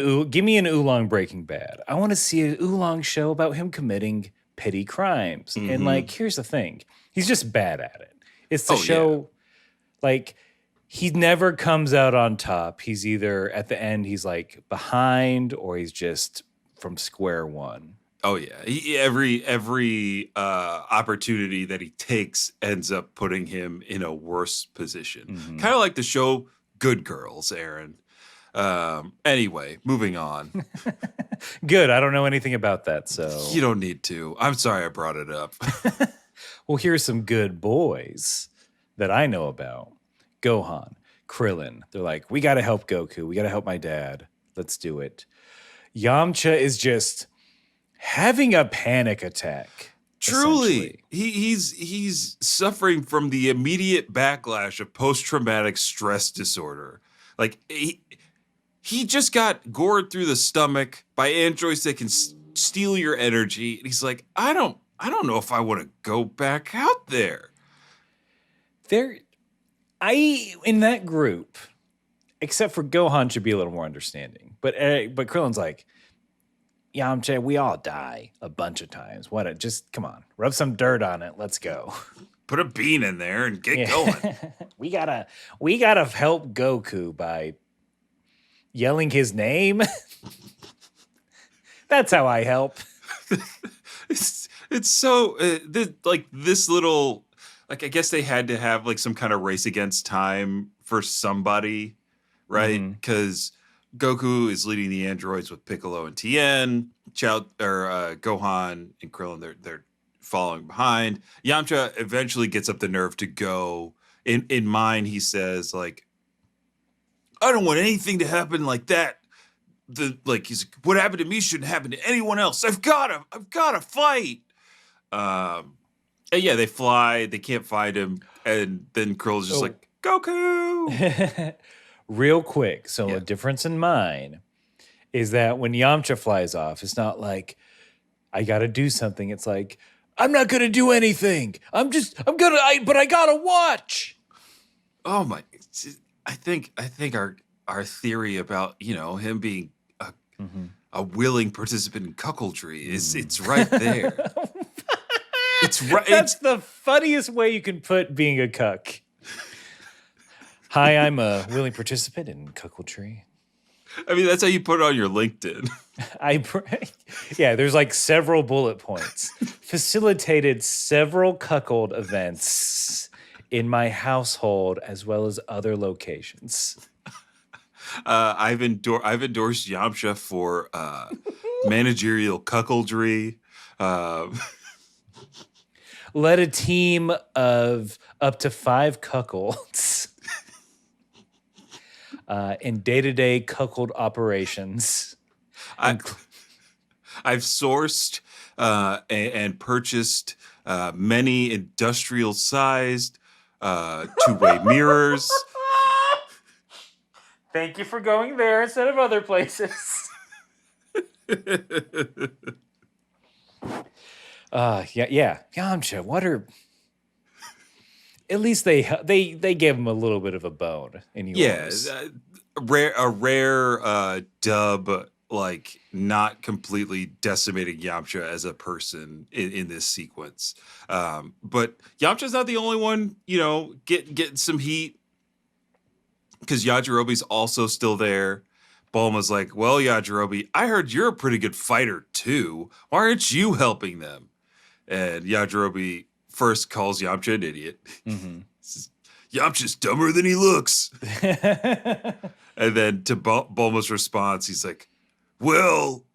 S1: oolong Breaking Bad. I want to see an oolong show about him committing petty crimes. And like, here's the thing. He's just bad at it. It's the show, like, he never comes out on top. He's either at the end, he's like behind, or he's just from square one.
S2: Oh yeah, every opportunity that he takes ends up putting him in a worse position. Kind of like the show Good Girls, Aaron. Anyway, moving on.
S1: Good. I don't know anything about that, so
S2: You don't need to. I'm sorry I brought it up.
S1: well, here's some good boys that I know about. Gohan, Krillin. They're like, we got to help Goku. We got to help my dad. Let's do it. Yamcha is just having a panic attack.
S2: Truly, he's suffering from the immediate backlash of post-traumatic stress disorder. Like he just got gored through the stomach by androids that can steal your energy, and he's like, I don't know if I want to go back out there.
S1: In that group, except for Gohan, should be a little more understanding. But Krillin's like, Yamcha, we all die a bunch of times. Just come on, rub some dirt on it. Let's go.
S2: Put a bean in there and get going.
S1: we gotta help Goku by yelling his name. That's how I help.
S2: It's so this little. Like, I guess they had to have like some kind of race against time for somebody, right? Because Goku is leading the androids with Piccolo and Tien. Gohan and Krillin, they're following behind. Yamcha eventually gets up the nerve to go. In mind, he says, like, I don't want anything to happen like that. He's like, what happened to me shouldn't happen to anyone else. I've gotta fight. And yeah, they fly. They can't find him, and then Krill's just like, Goku.
S1: Real quick, so a difference in mine is that when Yamcha flies off, it's not like I got to do something. It's like I'm not gonna do anything. But I gotta watch.
S2: Oh my! I think our theory about him being a willing participant in cuckoldry it's right there. It's right.
S1: That's the funniest way you can put being a cuck. Hi, I'm a willing participant in cuckoldry.
S2: I mean, that's how you put it on your LinkedIn.
S1: There's like several bullet points. Facilitated several cuckold events in my household as well as other locations.
S2: I've endorsed Yamcha for managerial cuckoldry.
S1: Led a team of up to 5 cuckolds in day-to-day cuckold operations.
S2: I've sourced and purchased many industrial-sized two-way mirrors.
S1: Thank you for going there instead of other places. Yamcha, what are... At least they gave him a little bit of a bone in yours.
S2: Yeah, a rare dub, like not completely decimating Yamcha as a person in this sequence. But Yamcha's not the only one, getting some heat, because Yajirobe's also still there. Bulma's like, well, Yajirobe, I heard you're a pretty good fighter too. Why aren't you helping them? And Yajirobe first calls Yamcha an idiot. Says, Yamcha's dumber than he looks. And then to Bulma's response, he's like, well,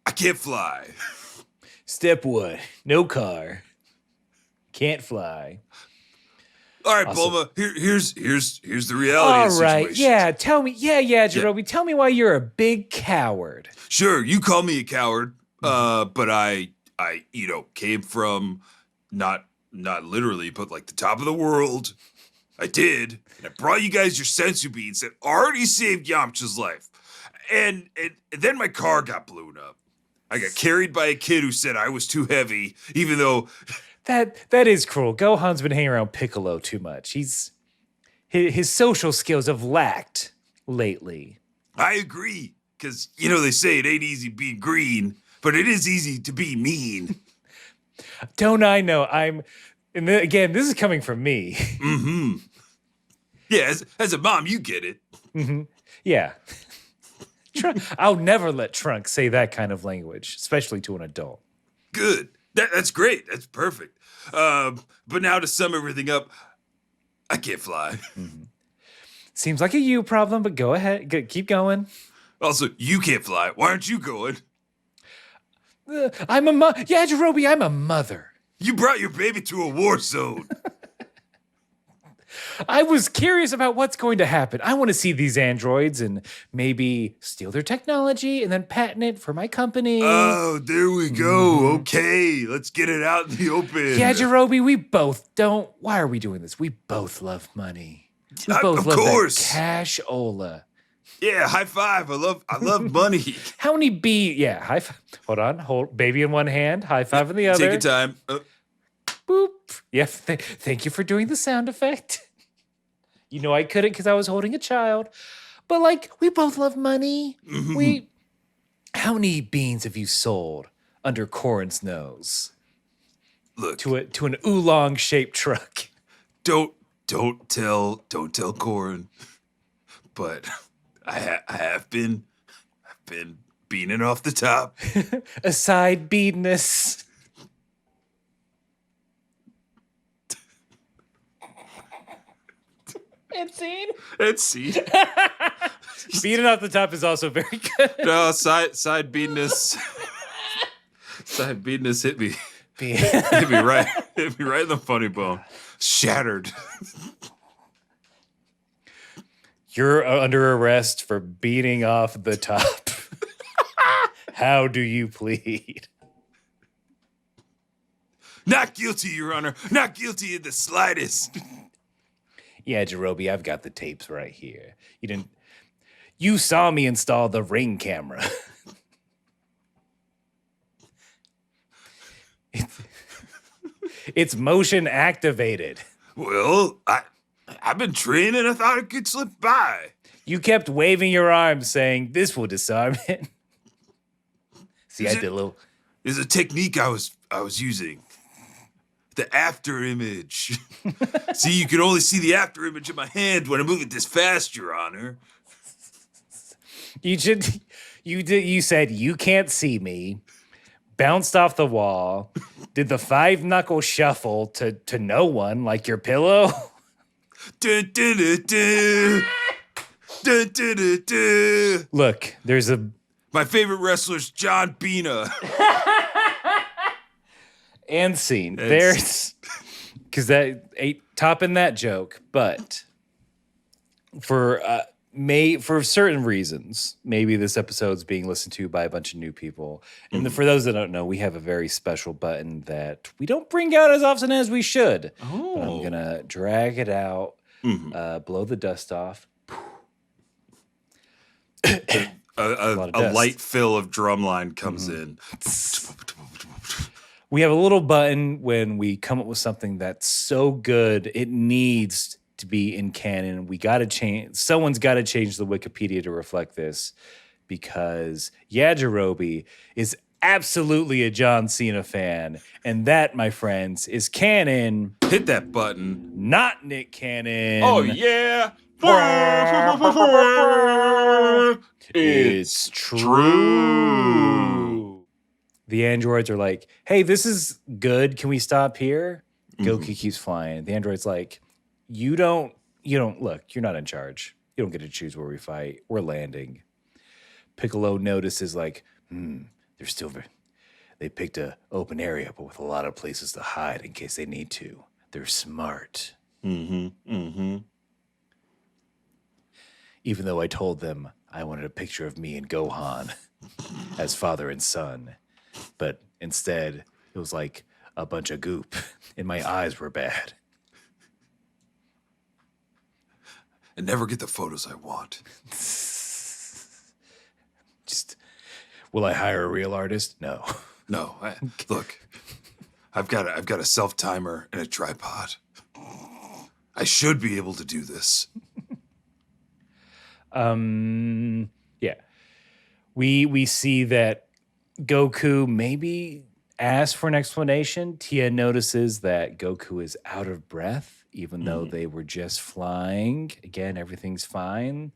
S2: I can't fly.
S1: Step 1, no car. Can't fly.
S2: All right, Bulma, here's the reality of the situation.
S1: Yeah, tell me. Yeah, Yajirobe, tell me why you're a big coward.
S2: Sure, you call me a coward, but I came from not literally, but like the top of the world. I did, and I brought you guys your sensu beans that already saved Yamcha's life, and then my car got blown up. I got carried by a kid who said I was too heavy, even though
S1: that is cruel. Gohan's been hanging around Piccolo too much. His social skills have lacked lately.
S2: I agree. Because, they say it ain't easy being green, but it is easy to be mean.
S1: Don't I know? Again, this is coming from me.
S2: Mm-hmm. Yeah, as a mom, you get it.
S1: Yeah. I'll never let Trunk say that kind of language, especially to an adult.
S2: Good. That's great. That's perfect. But now to sum everything up, I can't fly.
S1: Seems like a you problem, but go ahead. Keep going.
S2: Also, you can't fly. Why aren't you going?
S1: I'm a Yeah, Jerobi, I'm a mother.
S2: You brought your baby to a war zone.
S1: I was curious about what's going to happen. I want to see these androids and maybe steal their technology and then patent it for my company.
S2: Oh, there we go. Okay, let's get it out in the open.
S1: Yeah, Jerobi, we both don't. Why are we doing this? We both love money. We both
S2: of
S1: love
S2: course.
S1: that cash-ola.
S2: Yeah, high five. I love money.
S1: How many Yeah, high five. Hold baby in one hand, high five in the other.
S2: Take your time.
S1: Boop. Yeah, thank you for doing the sound effect. I couldn't because I was holding a child. But we both love money. How many beans have you sold under Corin's nose?
S2: Look,
S1: To an oolong shaped truck.
S2: don't tell Corin, but I've been beaning off the top.
S1: A side beadness. And scene.
S2: Let's see.
S1: Beating off the top is also very good.
S2: No, side beatiness. Side beatiness hit me right in the funny bone. Shattered.
S1: You're under arrest for beating off the top. How do you plead?
S2: Not guilty, Your Honor. Not guilty in the slightest.
S1: Yeah, Jerobi, I've got the tapes right here. You saw me install the Ring camera. It's motion activated.
S2: Well, I've been training. I thought it could slip by.
S1: You kept waving your arms saying, this will disarm it. See, I did a little...
S2: There's a technique I was using. The after image. See, you can only see the after image of my hand when I move it this fast, Your Honor.
S1: You said, you can't see me. Bounced off the wall. Did the 5-knuckle shuffle to no one, like your pillow.
S2: Dun, dun, dun, dun. Dun, dun, dun, dun.
S1: Look, there's
S2: My favorite wrestler's John Cena.
S1: and scene. There's because that ain't topping that joke, but for certain reasons, maybe this episode's being listened to by a bunch of new people. And for those that don't know, we have a very special button that we don't bring out as often as we should.
S2: Oh.
S1: But I'm gonna drag it out, blow the dust off.
S2: A light fill of drumline comes in.
S1: We have a little button when we come up with something that's so good it needs to be in canon. We got to change. Someone's got to change the Wikipedia to reflect this, because Yajirobe is absolutely a John Cena fan, and that, my friends, is canon.
S2: Hit that button.
S1: Not Nick Cannon.
S2: Oh yeah.
S1: It's true. The androids are like, hey, this is good. Can we stop here? Goku keeps flying. The android's like, you don't look, you're not in charge. You don't get to choose where we fight. We're landing. Piccolo notices like, they picked a open area, but with a lot of places to hide in case they need to. They're smart. Even though I told them I wanted a picture of me and Gohan as father and son. But instead, it was like a bunch of goop, and my eyes were bad.
S2: I never get the photos I want.
S1: Will I hire a real artist? No.
S2: No, look, I've got a self timer and a tripod. I should be able to do this.
S1: We see that Goku maybe asked for an explanation. Tien notices that Goku is out of breath, even though they were just flying. Again, everything's fine.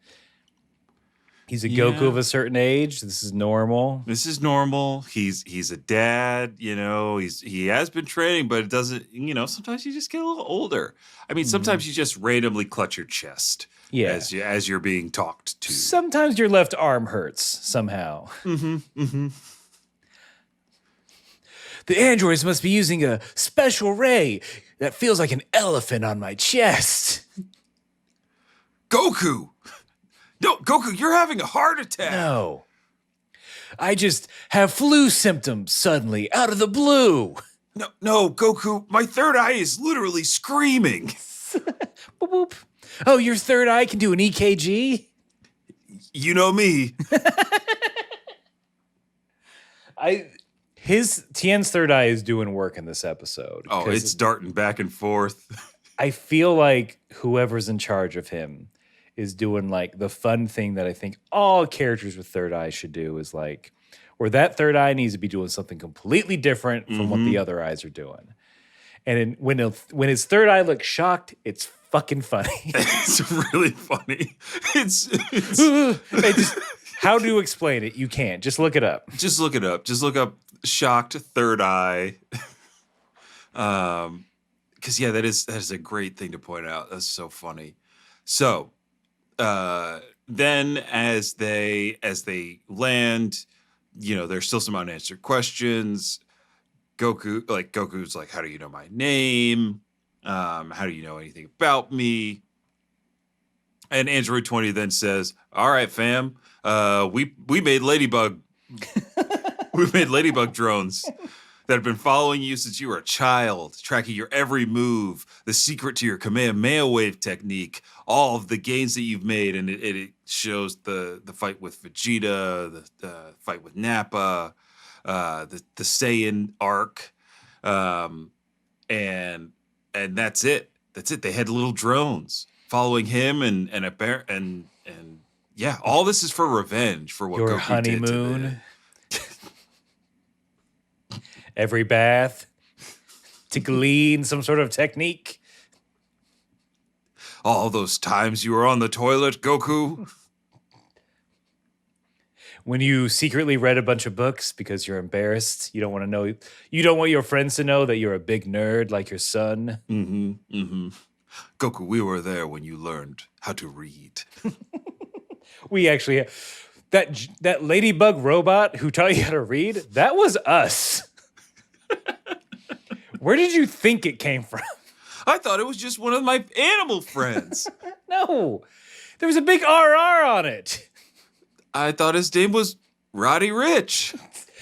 S1: He's a Goku of a certain age. This is normal.
S2: This is normal. He's a dad, he has been training, but it doesn't, sometimes you just get a little older. I mean, sometimes you just randomly clutch your chest
S1: Yeah.
S2: as you're being talked to.
S1: Sometimes your left arm hurts somehow. The androids must be using a special ray that feels like an elephant on my chest.
S2: Goku! No, Goku, you're having a heart attack.
S1: No. I just have flu symptoms suddenly out of the blue.
S2: No, Goku, my third eye is literally screaming.
S1: Boop, boop. Oh, your third eye can do an EKG?
S2: You know me.
S1: Tien's third eye is doing work in this episode.
S2: Oh,
S1: 'cause
S2: it's darting back and forth.
S1: I feel like whoever's in charge of him is doing like the fun thing that I think all characters with third eyes should do is like, where that third eye needs to be doing something completely different from what the other eyes are doing. And when his third eye looks shocked, it's fucking funny.
S2: It's really funny.
S1: How to explain it? You can't. Just look it up.
S2: Just look it up. Just look up shocked third eye. Because that is a great thing to point out. That's so funny. So then as they land, there's still some unanswered questions. Goku's like, how do you know my name? How do you know anything about me? And Android 20 then says, all right, fam, we made Ladybug. We made Ladybug drones that have been following you since you were a child, tracking your every move, the secret to your Kamehameha wave technique, all of the gains that you've made. And it shows the fight with Vegeta, the fight with Nappa, the Saiyan arc. And that's it. That's it. They had little drones following him and a bear. And yeah, all this is for revenge for what
S1: Your
S2: Goku
S1: honeymoon.
S2: did to them.
S1: Every bath to glean some sort of technique.
S2: All those times you were on the toilet, Goku.
S1: When you secretly read a bunch of books because you're embarrassed, you don't want to know, you don't want your friends to know that you're a big nerd like your son.
S2: Goku, we were there when you learned how to read.
S1: We actually, that ladybug robot who taught you how to read, that was us. Where did you think it came from?
S2: I thought it was just one of my animal friends.
S1: No, there was a big RR on it.
S2: I thought his name was Roddy Rich.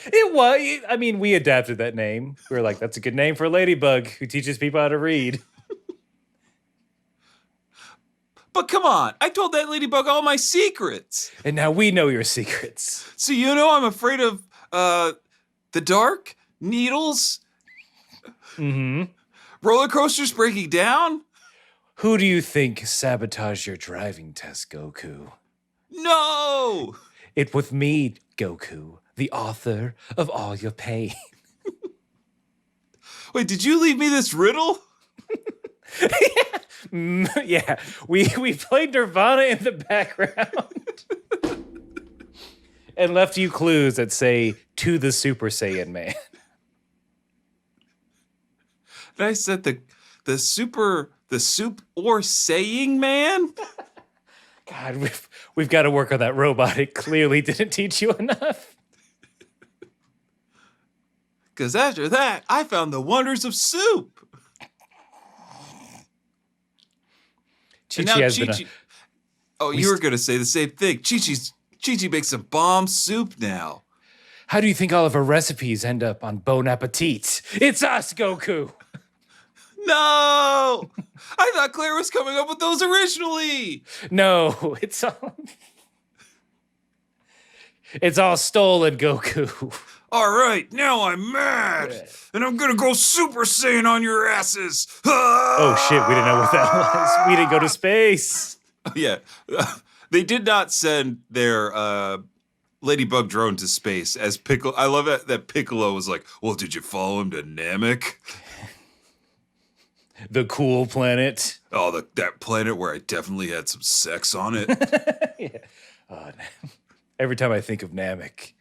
S1: It was. I mean, we adapted that name. We were like, that's a good name for a ladybug who teaches people how to read.
S2: But come on, I told that ladybug all my secrets.
S1: And now we know your secrets.
S2: So I'm afraid of the dark, needles, roller coasters breaking down.
S1: Who do you think sabotaged your driving test, Goku?
S2: No!
S1: It was me, Goku, the author of all your pain.
S2: Wait, did you leave me this riddle?
S1: Yeah, we played Nirvana in the background. And left you clues that say, to the Super Saiyan Man.
S2: And I said the soup or saying man?
S1: God, we've got to work on that robot. It clearly didn't teach you enough.
S2: Because after that, I found the wonders of soup. And now
S1: Chi-Chi has been
S2: Chi-Chi. Oh, you were going to say the same thing. Chi-Chi makes some bomb soup now.
S1: How do you think all of our recipes end up on Bon Appetit? It's us, Goku.
S2: No! I thought Claire was coming up with those originally.
S1: No, it's all stolen, Goku.
S2: All right, now I'm mad. And I'm going to go Super Saiyan on your asses.
S1: Oh, shit, we didn't know what that was. We didn't go to space.
S2: Yeah. They did not send their Ladybug drone to space as Piccolo. I love it that Piccolo was like, "Well, did you follow him to Namek?
S1: The cool planet.
S2: Oh, that planet where I definitely had some sex on it."
S1: Yeah. Oh, every time I think of Namek,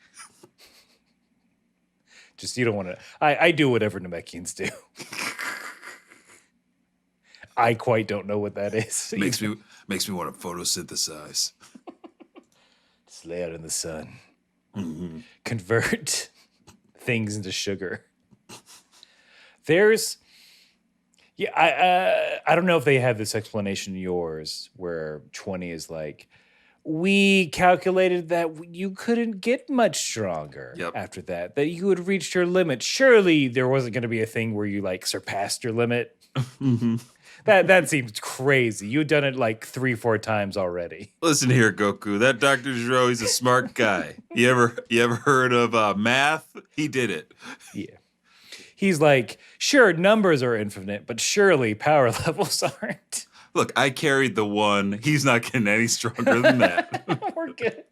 S1: just you don't want to. I do whatever Namekians do. I quite don't know what that is.
S2: makes me want to photosynthesize.
S1: Just lay out in the sun.
S2: Mm-hmm.
S1: Convert things into sugar. There's, yeah, I don't know if they have this explanation in yours where 20 is like, we calculated that you couldn't get much stronger after that you had reached your limit. Surely there wasn't going to be a thing where you like surpassed your limit.
S2: Mm-hmm.
S1: That seems crazy. You've done it like 3-4 times already.
S2: Listen here, Goku. That Dr. Gero, he's a smart guy. You ever heard of math? He did it.
S1: Yeah. He's like, sure, numbers are infinite, but surely power levels aren't.
S2: Look, I carried the one. He's not getting any stronger than that.
S1: We're good.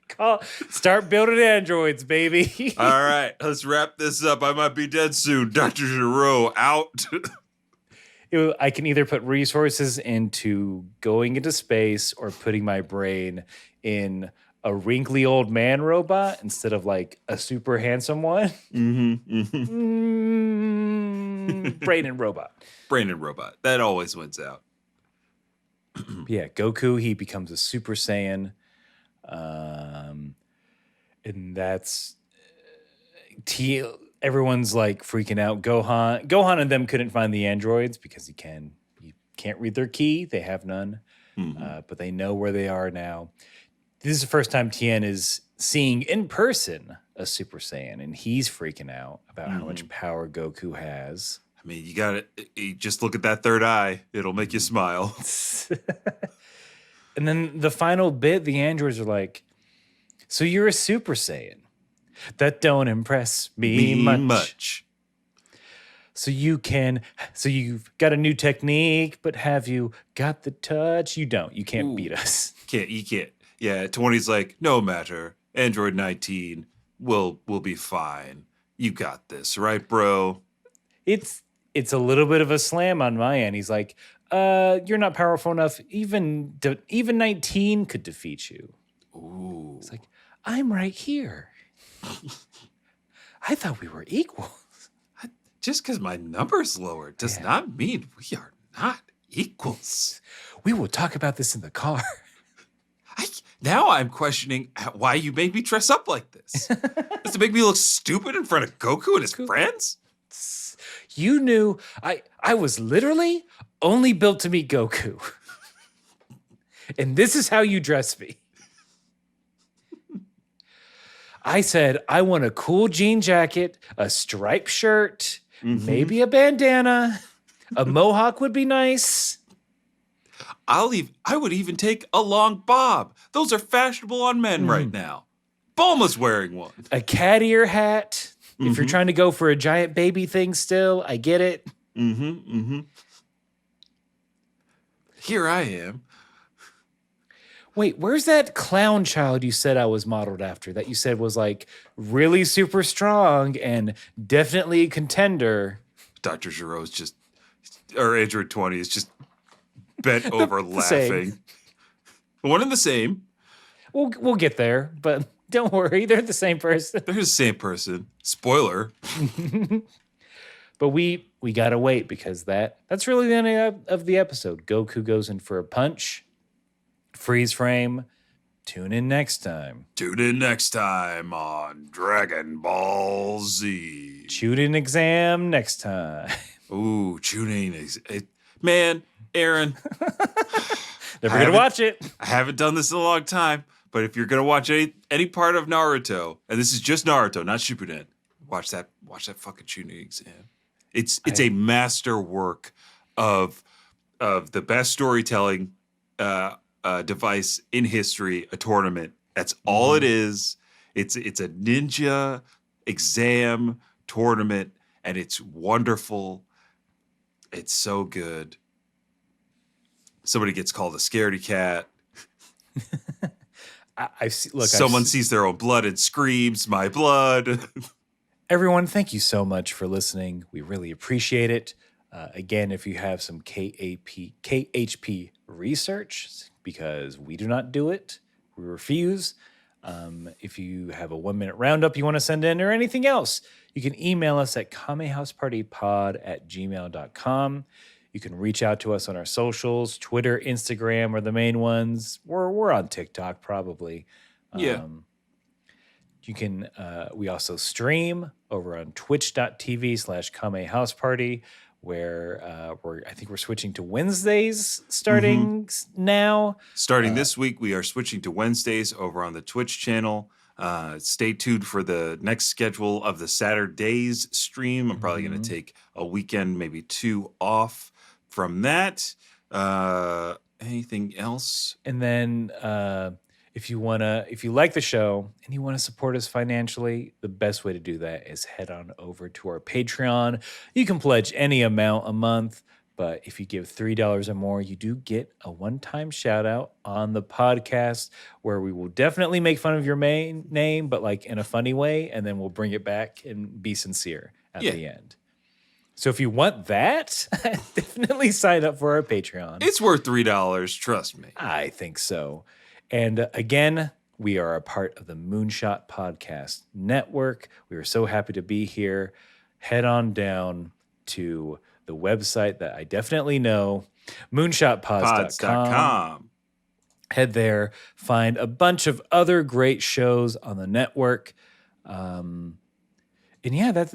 S1: Start building androids, baby.
S2: All right, let's wrap this up. I might be dead soon. Dr. Gero, out.
S1: I can either put resources into going into space or putting my brain in a wrinkly old man robot instead of like a super handsome one.
S2: Mm-hmm, mm-hmm.
S1: Brain and robot.
S2: Brain and robot. That always wins out.
S1: Yeah, Goku, he becomes a Super Saiyan. And that's everyone's like freaking out. Gohan and them couldn't find the androids because he can't read their ki. They have none. Mm-hmm. But they know where they are now. This is the first time Tien is seeing in person a Super Saiyan, and he's freaking out about how much power Goku has.
S2: I mean, you just look at that third eye. It'll make you smile.
S1: And then the final bit, the androids are like, so you're a Super Saiyan. That don't impress me much. So you've got a new technique, but have you got the touch? You don't. You can't beat us.
S2: You can't. Yeah, 20's like, no matter. Android 19 will be fine. You got this, right, bro?
S1: It's a little bit of a slam on my end. He's like, you're not powerful enough. Even 19 could defeat you.
S2: Ooh.
S1: It's like, I'm right here. I thought we were equal.
S2: Just because my number's lower does not mean we are not equals.
S1: We will talk about this in the car.
S2: Now I'm questioning why you made me dress up like this. Does it make me look stupid in front of Goku and his friends?
S1: You knew I was literally only built to meet Goku. And this is how you dress me. I said, I want a cool jean jacket, a striped shirt, maybe a bandana. A mohawk would be nice.
S2: I would even take a long bob. Those are fashionable on men right now. Bulma's wearing one.
S1: A cat ear hat. If you're trying to go for a giant baby thing still, I get it.
S2: Here I am.
S1: Wait, where's that clown child you said I was modeled after that you said was like really super strong and definitely a contender?
S2: Dr. Gero's or Android 20 is just bent over laughing. One and the same.
S1: We'll get there, but don't worry, they're the same person.
S2: They're the same person. Spoiler.
S1: But we gotta wait because that's really the end of the episode. Goku goes in for a punch. Freeze frame. Tune in next time.
S2: Tune in next time on Dragon Ball Z.
S1: Tune-in exam next time.
S2: Ooh, tuning. Man, Aaron.
S1: Never gonna watch it.
S2: I haven't done this in a long time, but if you're gonna watch any part of Naruto, and this is just Naruto, not Shippuden, watch that fucking tuning exam. It's a masterwork of the best storytelling device in history, a tournament. That's all it is. It's a ninja exam tournament, and it's wonderful. It's so good. Somebody gets called a scaredy cat.
S1: I see. Look,
S2: Someone sees their own blood and screams, "My blood!"
S1: Everyone, thank you so much for listening. We really appreciate it. Again, if you have some KHP research, because we do not do it, we refuse. If you have a 1 minute roundup you want to send in or anything else, you can email us at kamehousepartypod@gmail.com. You can reach out to us on our socials. Twitter, Instagram are the main ones. We're on TikTok probably.
S2: Yeah.
S1: You can, we also stream over on twitch.tv/kamehouseparty, where I think we're switching to Wednesdays starting now.
S2: Starting this week, we are switching to Wednesdays over on the Twitch channel. Stay tuned for the next schedule of the Saturdays stream. I'm probably going to take a weekend, maybe 2 off from that. Anything else?
S1: And then if you like the show and you want to support us financially, the best way to do that is head on over to our Patreon. You can pledge any amount a month, but if you give $3 or more, you do get a one-time shout out on the podcast where we will definitely make fun of your main name, but like in a funny way, and then we'll bring it back and be sincere at the end. So if you want that, definitely sign up for our Patreon.
S2: It's worth $3, trust me.
S1: I think so. And again, we are a part of the Moonshot Podcast Network. We are so happy to be here. Head on down to the website that I definitely know, moonshotpods.com. Head there, find a bunch of other great shows on the network. And yeah, that's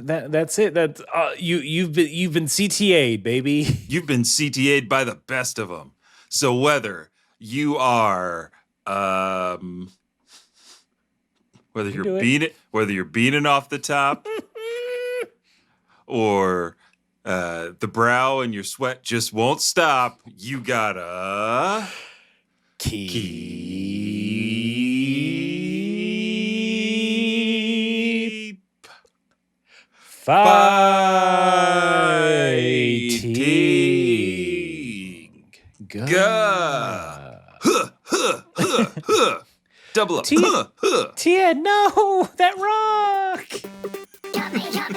S1: it. That's you've been CTA'd, baby.
S2: You've been CTA'd by the best of them. So whether you are whether you're beaning off the top or the brow and your sweat just won't stop, you gotta keep
S1: fighting.
S2: Gah. Double up.
S1: Tia, no, that rock.
S3: Yummy, yummy.